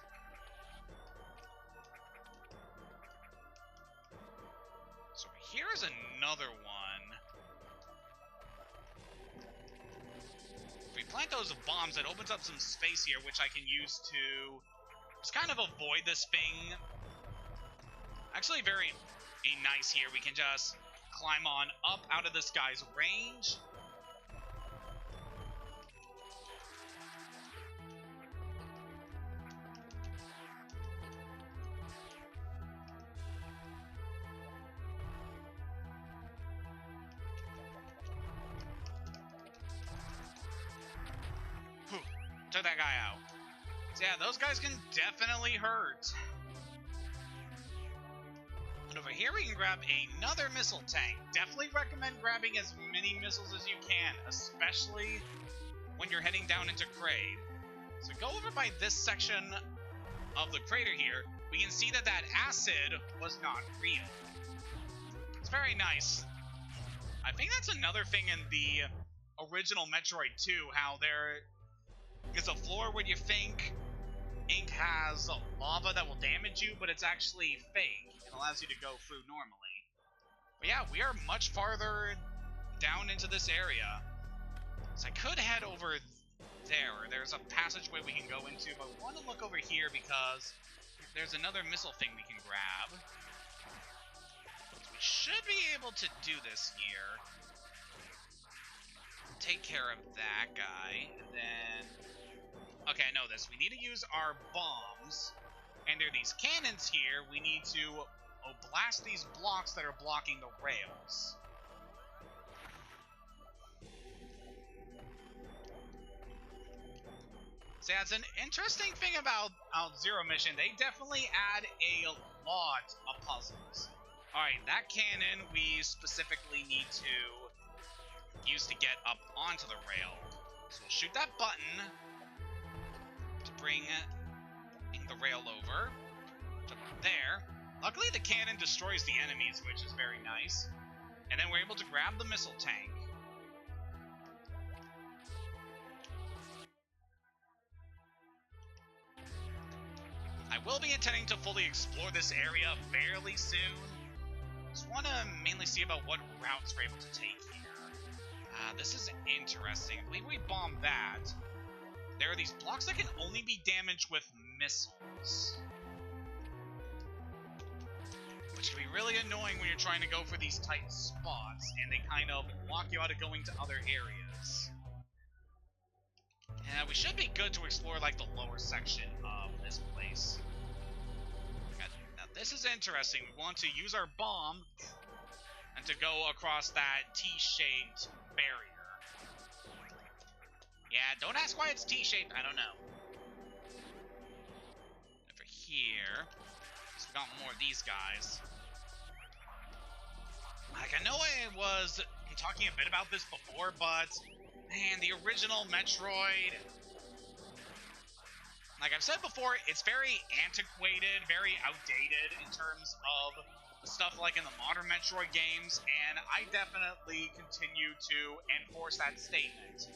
Speaker 1: So here's another one. If we plant those bombs, it opens up some space here, which I can use to just kind of avoid this thing. Actually, very nice here. We can just climb on up out of this guy's range. Took that guy out. So yeah, those guys can definitely hurt. And over here we can grab another missile tank. Definitely recommend grabbing as many missiles as you can, especially when you're heading down into Kraid. So go over by this section of the crater here. We can see that that acid was not real. It's very nice. I think that's another thing in the original Metroid 2, how there is a floor where you think ink has lava that will damage you, but it's actually fake. It allows you to go through normally. But yeah, we are much farther down into this area. So I could head over there. There's a passageway we can go into, but we want to look over here because there's another missile thing we can grab. So we should be able to do this here. Take care of that guy, and then... Okay, I know this. We need to use our bombs, and there are these cannons here. We need to blast these blocks that are blocking the rails. So yeah, it's an interesting thing about Zero Mission. They definitely add a lot of puzzles. Alright, that cannon we specifically need to use to get up onto the rail. So we'll shoot that button to bring the rail over to there. Luckily the cannon destroys the enemies, which is very nice. And then we're able to grab the missile tank. I will be intending to fully explore this area fairly soon. Just want to mainly see about what routes we're able to take here. This is interesting. I believe we bombed that. There are these blocks that can only be damaged with missiles, which can be really annoying when you're trying to go for these tight spots, and they kind of block you out of going to other areas. We should be good to explore, like, the lower section of this place. Now, this is interesting. We want to use our bomb and to go across that T-shaped barrier. Yeah, don't ask why it's T-shaped. I don't know. Over here, so we got more of these guys. Like, I know I was talking a bit about this before, but man, the original Metroid, like I've said before, it's very antiquated, very outdated in terms of stuff like in the modern Metroid games, and I definitely continue to enforce that statement.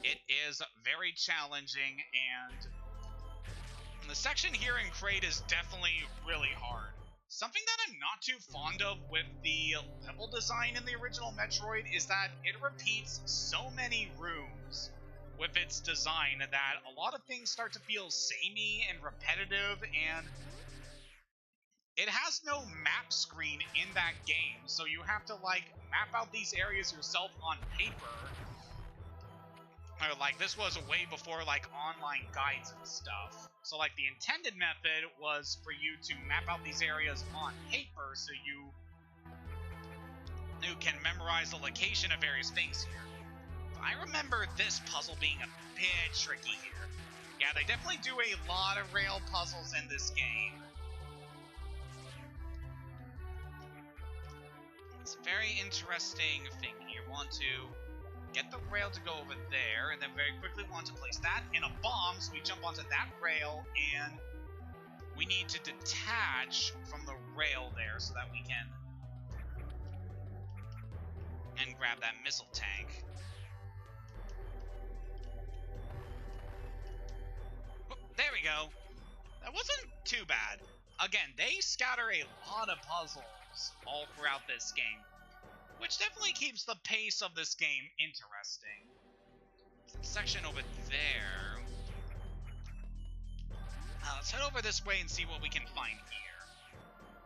Speaker 1: It is very challenging, and the section here in Kraid is definitely really hard. Something that I'm not too fond of with the level design in the original Metroid is that it repeats so many rooms with its design that a lot of things start to feel samey and repetitive, and it has no map screen in that game, so you have to like map out these areas yourself on paper. Or like this was way before like online guides and stuff. So like the intended method was for you to map out these areas on paper so you can memorize the location of various things here. I remember this puzzle being a bit tricky here. Yeah, they definitely do a lot of rail puzzles in this game. It's a very interesting thing. You want to get the rail to go over there, and then very quickly want to place that in a bomb, so we jump onto that rail, and we need to detach from the rail there so that we can and grab that missile tank. Oh, there we go. That wasn't too bad. Again, they scatter a lot of puzzles all throughout this game, which definitely keeps the pace of this game interesting. Section over there. Let's head over this way and see what we can find here.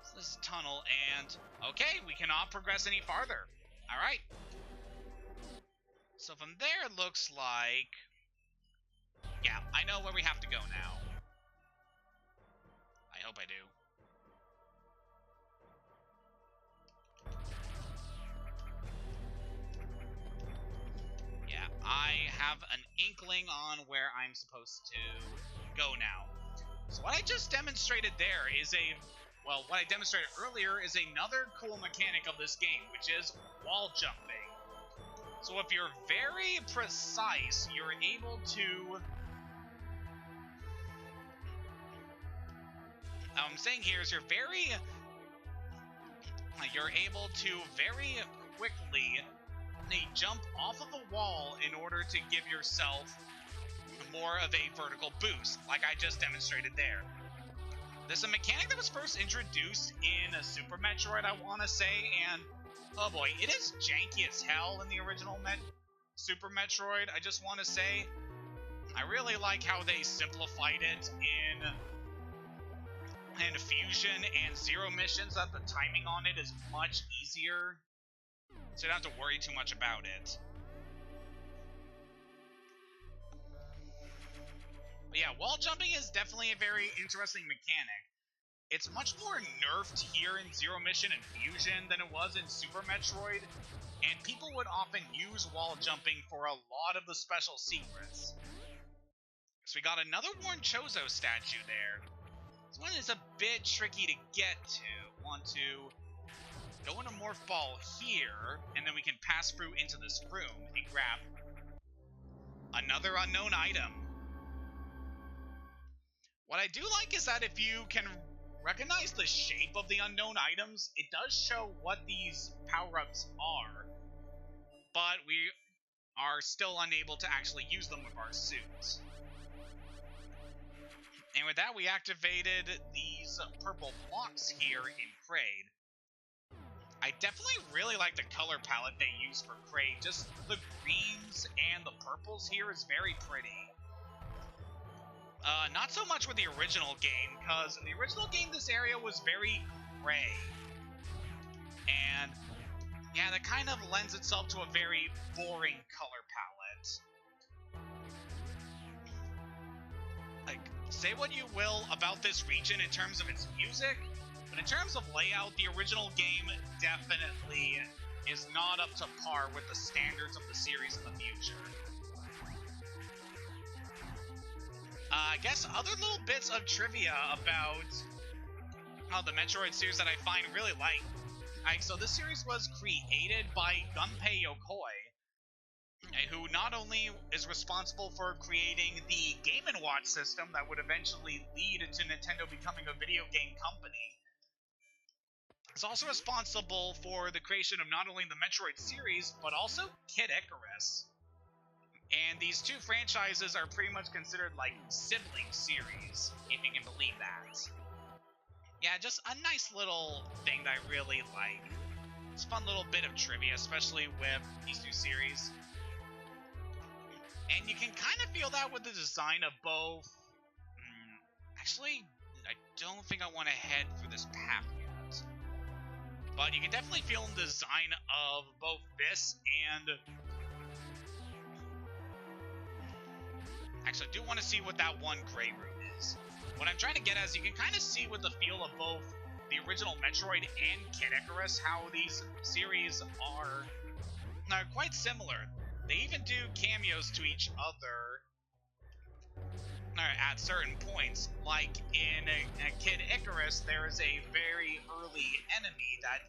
Speaker 1: So this is tunnel, and okay, we cannot progress any farther. Alright. So from there it looks like... yeah, I know where we have to go now. I hope I do. Yeah, I have an inkling on where I'm supposed to go now. So what I just demonstrated there is well, what I demonstrated earlier is another cool mechanic of this game, which is wall jumping. So if you're very precise, you're able to... I'm saying here is you're able to very quickly jump off of the wall in order to give yourself more of a vertical boost, like I just demonstrated there. This is a mechanic that was first introduced in a Super Metroid, I want to say, and oh boy, it is janky as hell in the original Super Metroid, I just want to say. I really like how they simplified it in Fusion and Zero missions, that the timing on it is much easier, so you don't have to worry too much about it. But yeah, wall jumping is definitely a very interesting mechanic. It's much more nerfed here in Zero Mission and Fusion than it was in Super Metroid, and people would often use wall jumping for a lot of the special secrets. So we got another Warren Chozo statue there. This one is a bit tricky to get to. Want to go in a morph ball here, and then we can pass through into this room and grab another unknown item. What I do like is that if you can recognize the shape of the unknown items, it does show what these power-ups are, but we are still unable to actually use them with our suits. And with that, we activated these purple blocks here in Kraid. I definitely really like the color palette they use for Kraid. Just the greens and the purples here is very pretty. Not so much with the original game, because in the original game this area was very gray. And yeah, that kind of lends itself to a very boring color palette. Like, say what you will about this region in terms of its music, but in terms of layout, the original game definitely is not up to par with the standards of the series in the future. I guess other little bits of trivia about the Metroid series that I find really like. So this series was created by Gunpei Yokoi, who not only is responsible for creating the Game & Watch system that would eventually lead to Nintendo becoming a video game company, is also responsible for the creation of not only the Metroid series, but also Kid Icarus. And these two franchises are pretty much considered like sibling series, if you can believe that. Yeah, just a nice little thing that I really like. It's a fun little bit of trivia, especially with these two series. And you can kind of feel that with the design of both. Actually, I don't think I want to head for this path yet. But you can definitely feel the design of both this and... Actually, I do want to see what that one gray room is. What I'm trying to get at is you can kind of see with the feel of both the original Metroid and Kid Icarus how these series are quite similar. They even do cameos to each other at certain points. Like in Kid Icarus, there is a very early enemy that,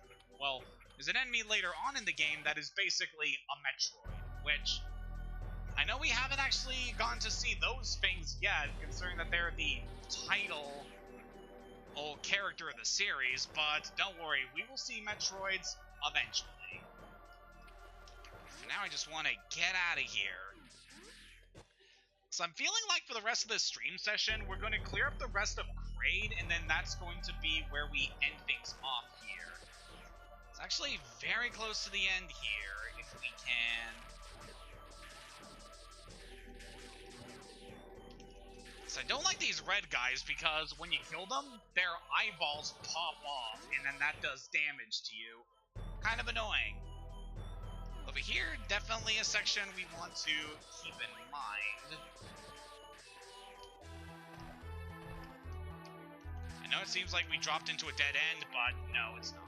Speaker 1: well, there's an enemy later on in the game that is basically a Metroid, which I know we haven't actually gotten to see those things yet, considering that they're the title character of the series, but don't worry, we will see Metroids eventually. For now, I just want to get out of here. So I'm feeling like for the rest of this stream session, we're going to clear up the rest of Kraid, and then that's going to be where we end things off here. It's actually very close to the end here, if we can. So I don't like these red guys because when you kill them, their eyeballs pop off, and then that does damage to you. Kind of annoying. Over here, definitely a section we want to keep in mind. I know it seems like we dropped into a dead end, but no, it's not.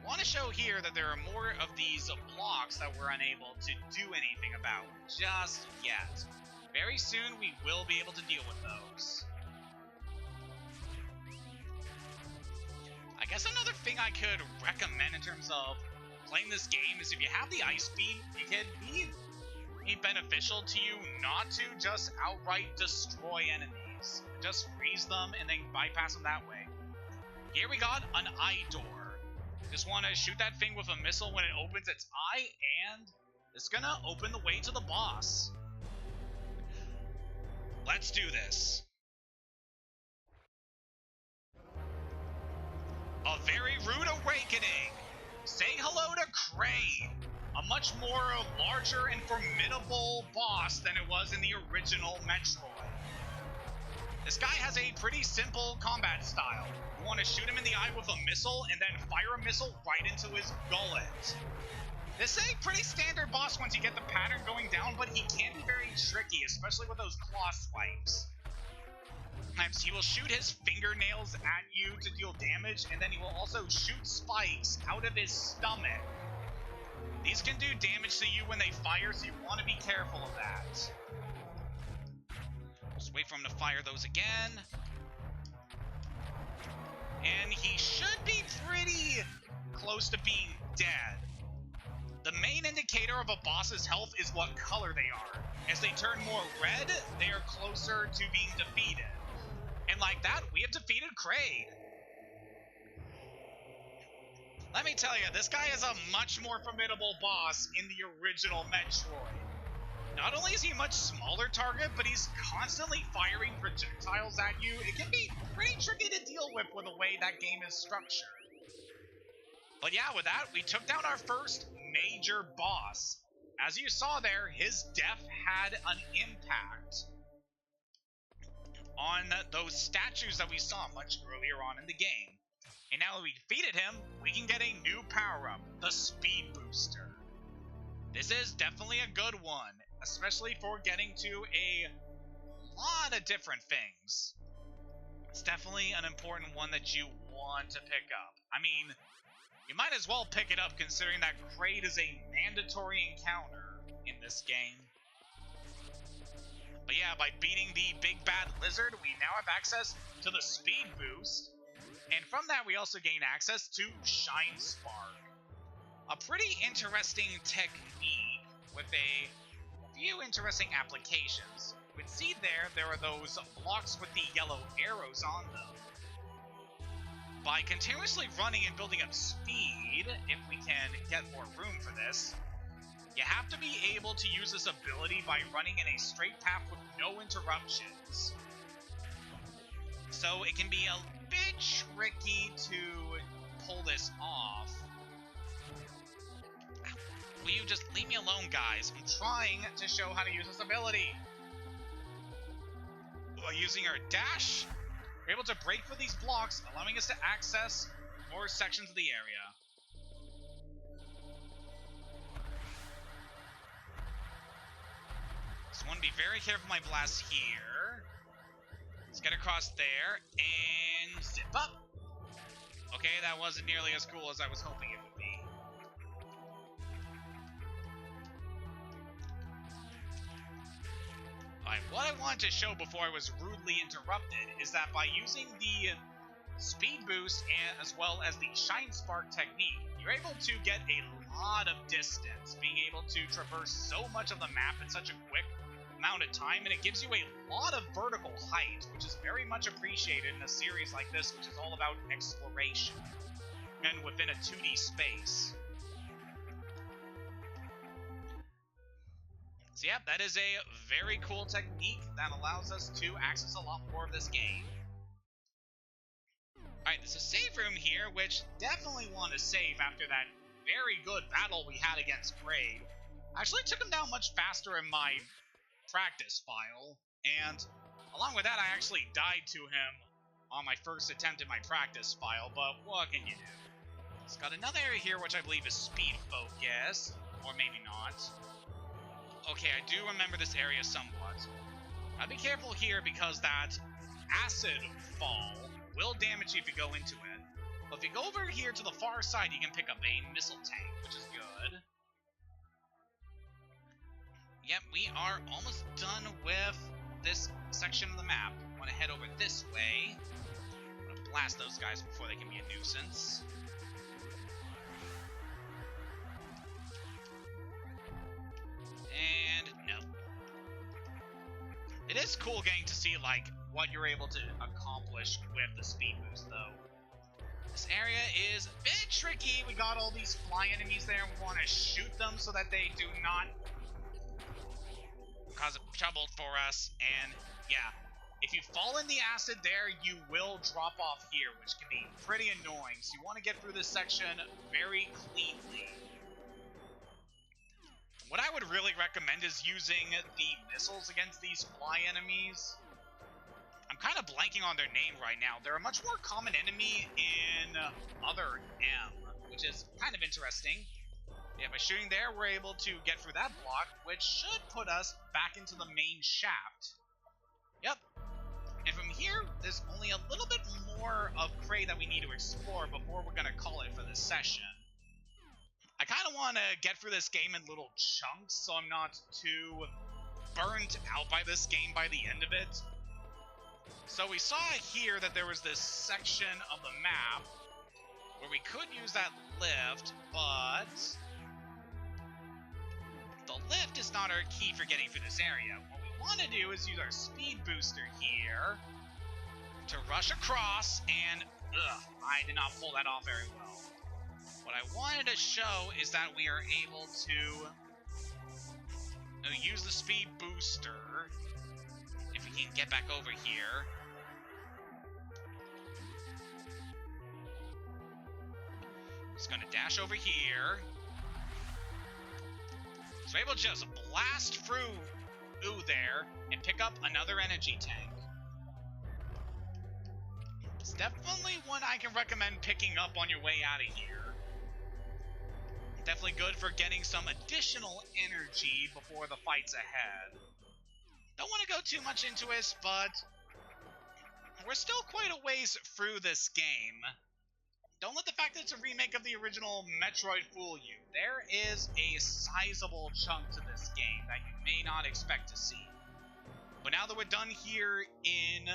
Speaker 1: I want to show here that there are more of these blocks that we're unable to do anything about just yet. Very soon we will be able to deal with those. I guess another thing I could recommend in terms of playing this game is if you have the ice beam, it can be beneficial to you not to just outright destroy enemies. Just freeze them and then bypass them that way. Here we got an eye door. Just want to shoot that thing with a missile when it opens its eye, and it's gonna open the way to the boss. Let's do this. A very rude awakening. Say hello to Kraid, a much more larger and formidable boss than it was in the original Metroid. This guy has a pretty simple combat style. You want to shoot him in the eye with a missile and then fire a missile right into his gullet. This is a pretty standard boss once you get the pattern going down, but he can be very tricky, especially with those claw swipes. Sometimes he will shoot his fingernails at you to deal damage, and then he will also shoot spikes out of his stomach. These can do damage to you when they fire, so you want to be careful of that. Just wait for him to fire those again. And he should be pretty close to being dead. The main indicator of a boss's health is what color they are. As they turn more red, they are closer to being defeated. And like that, we have defeated Kraid. Let me tell you, this guy is a much more formidable boss in the original Metroid. Not only is he a much smaller target, but he's constantly firing projectiles at you. It can be pretty tricky to deal with the way that game is structured. But yeah, with that, we took down our first major boss. As you saw there, his death had an impact on those statues that we saw much earlier on in the game. And now that we defeated him, we can get a new power-up, the Speed Booster. This is definitely a good one, especially for getting to a lot of different things. It's definitely an important one that you want to pick up. I mean, you might as well pick it up considering that Kraid is a mandatory encounter in this game. But yeah, by beating the big bad lizard, we now have access to the Speed Boost. And from that, we also gain access to Shine Spark. A pretty interesting technique with a few interesting applications. You can see there are those blocks with the yellow arrows on them. By continuously running and building up speed, if we can get more room for this, You have to be able to use this ability by running in a straight path with no interruptions. So it can be a bit tricky to pull this off. Will you just leave me alone, guys? I'm trying to show how to use this ability. While using our dash, we're able to break through these blocks, allowing us to access more sections of the area. So I want to be very careful with my blast here. Let's get across there and zip up. Okay, that wasn't nearly as cool as I was hoping it would be. Alright, what I wanted to show before I was rudely interrupted is that by using the speed boost and as well as the shine spark technique, you're able to get a lot of distance, being able to traverse so much of the map in such a quick amount of time, and it gives you a lot of vertical height, which is very much appreciated in a series like this, which is all about exploration and within a 2D space. So yeah, that is a very cool technique that allows us to access a lot more of this game. Alright, there's a save room here, which definitely want to save after that very good battle we had against Kraid. I actually took him down much faster in my practice file, and along with that, I actually died to him on my first attempt in my practice file, but what can you do? It's got another area here, which I believe is speed focus, or maybe not. Okay, I do remember this area somewhat. I'd be careful here because that acid fall will damage you if you go into it. But if you go over here to the far side, you can pick up a missile tank, which is good. Yep, we are almost done with this section of the map. I want to head over this way. I want to blast those guys before they can be a nuisance. And no. It is cool getting to see like what you're able to accomplish with the speed boost, though. This area is a bit tricky. We got all these fly enemies there, and we want to shoot them so that they do not cause trouble for us. And yeah, if you fall in the acid there, you will drop off here, which can be pretty annoying. So you want to get through this section very cleanly. What I would really recommend is using the missiles against these fly enemies. I'm kind of blanking on their name right now. They're a much more common enemy in Other M, which is kind of interesting. Yeah, by shooting there, we're able to get through that block, which should put us back into the main shaft. Yep. And from here, there's only a little bit more of Kraid that we need to explore before we're going to call it for this session. I kind of want to get through this game in little chunks, so I'm not too burnt out by this game by the end of it. So we saw here that there was this section of the map where we could use that lift, but the lift is not our key for getting through this area. What we want to do is use our speed booster here to rush across, and I did not pull that off very well. What I wanted to show is that we are able to use the speed booster if we can get back over here. Just gonna dash over here. So we're able to just blast through there and pick up another energy tank. It's definitely one I can recommend picking up on your way out of here. Definitely good for getting some additional energy before the fight's ahead. Don't want to go too much into it, but we're still quite a ways through this game. Don't let the fact that it's a remake of the original Metroid fool you. There is a sizable chunk to this game that you may not expect to see. But now that we're done here in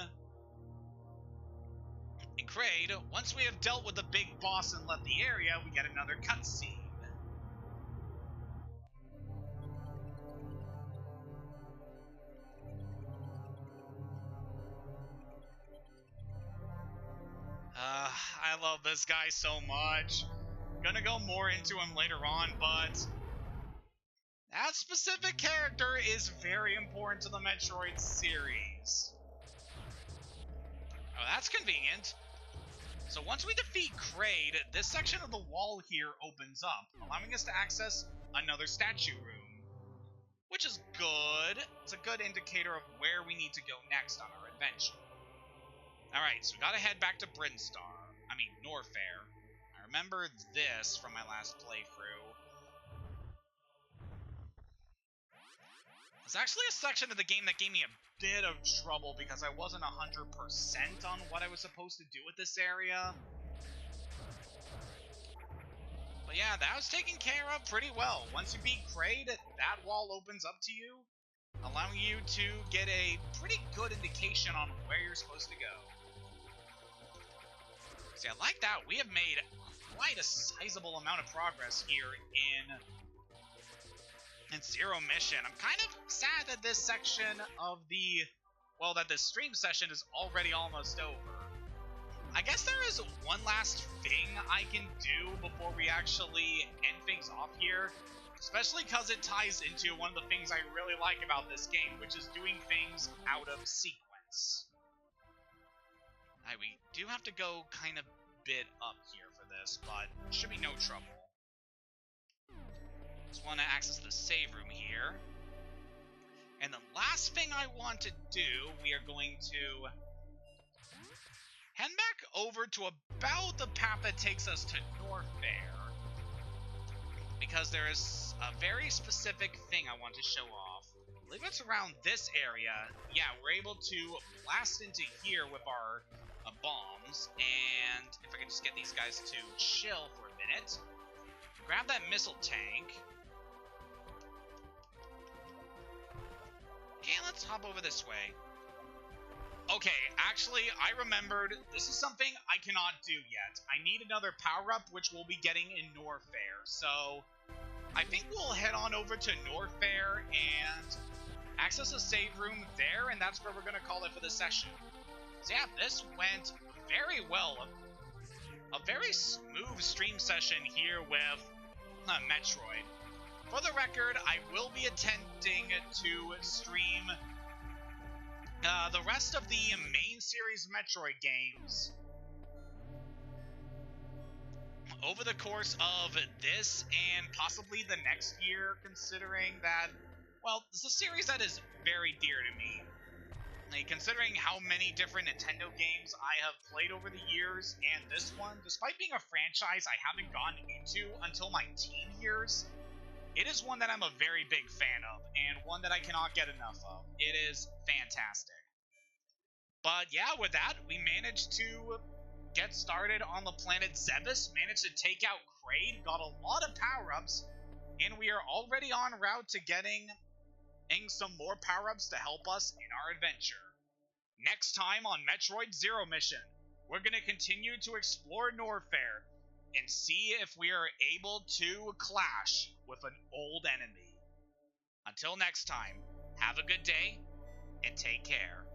Speaker 1: Kraid, once we have dealt with the big boss and left the area, we get another cutscene. I love this guy so much. Gonna go more into him later on, but That specific character is very important to the Metroid series. Oh, that's convenient. So once we defeat Kraid, this section of the wall here opens up, allowing us to access another statue room. Which is good. It's a good indicator of where we need to go next on our adventure. Alright, so we gotta head back to Norfair. I remember this from my last playthrough. It's actually a section of the game that gave me a bit of trouble because I wasn't 100% on what I was supposed to do with this area. But yeah, that was taken care of pretty well. Once you beat Kraid, that wall opens up to you, allowing you to get a pretty good indication on where you're supposed to go. See, I like that. We have made quite a sizable amount of progress here in Zero Mission. I'm kind of sad that this section of that this stream session is already almost over. I guess there is one last thing I can do before we actually end things off here, especially because it ties into one of the things I really like about this game, which is doing things out of sequence. Alright, we do have to go kind of bit up here for this, but should be no trouble. Just want to access the save room here. And the last thing I want to do, we are going to head back over to about the path that takes us to Norfair, because there is a very specific thing I want to show off. I believe it's around this area. Yeah, we're able to blast into here with our bombs, and if I can just get these guys to chill for a minute, grab that missile tank, and let's hop over this way. Okay, actually, I remembered, this is something I cannot do yet. I need another power-up, which we'll be getting in Norfair. So, I think we'll head on over to Norfair and access a save room there, and that's where we're going to call it for the session. So yeah, this went very well. A very smooth stream session here with Metroid. For the record, I will be attempting to stream the rest of the main series Metroid games over the course of this and possibly the next year, considering that, well, it's a series that is very dear to me. Like, considering how many different Nintendo games I have played over the years, and this one, despite being a franchise I haven't gotten into until my teen years, it is one that I'm a very big fan of, and one that I cannot get enough of. It is fantastic. But yeah, with that, we managed to get started on the planet Zebes, managed to take out Kraid, got a lot of power-ups, and we are already en route to getting some more power-ups to help us in our adventure. Next time on Metroid Zero Mission, we're going to continue to explore Norfair and see if we are able to clash with an old enemy. Until next time, have a good day and take care.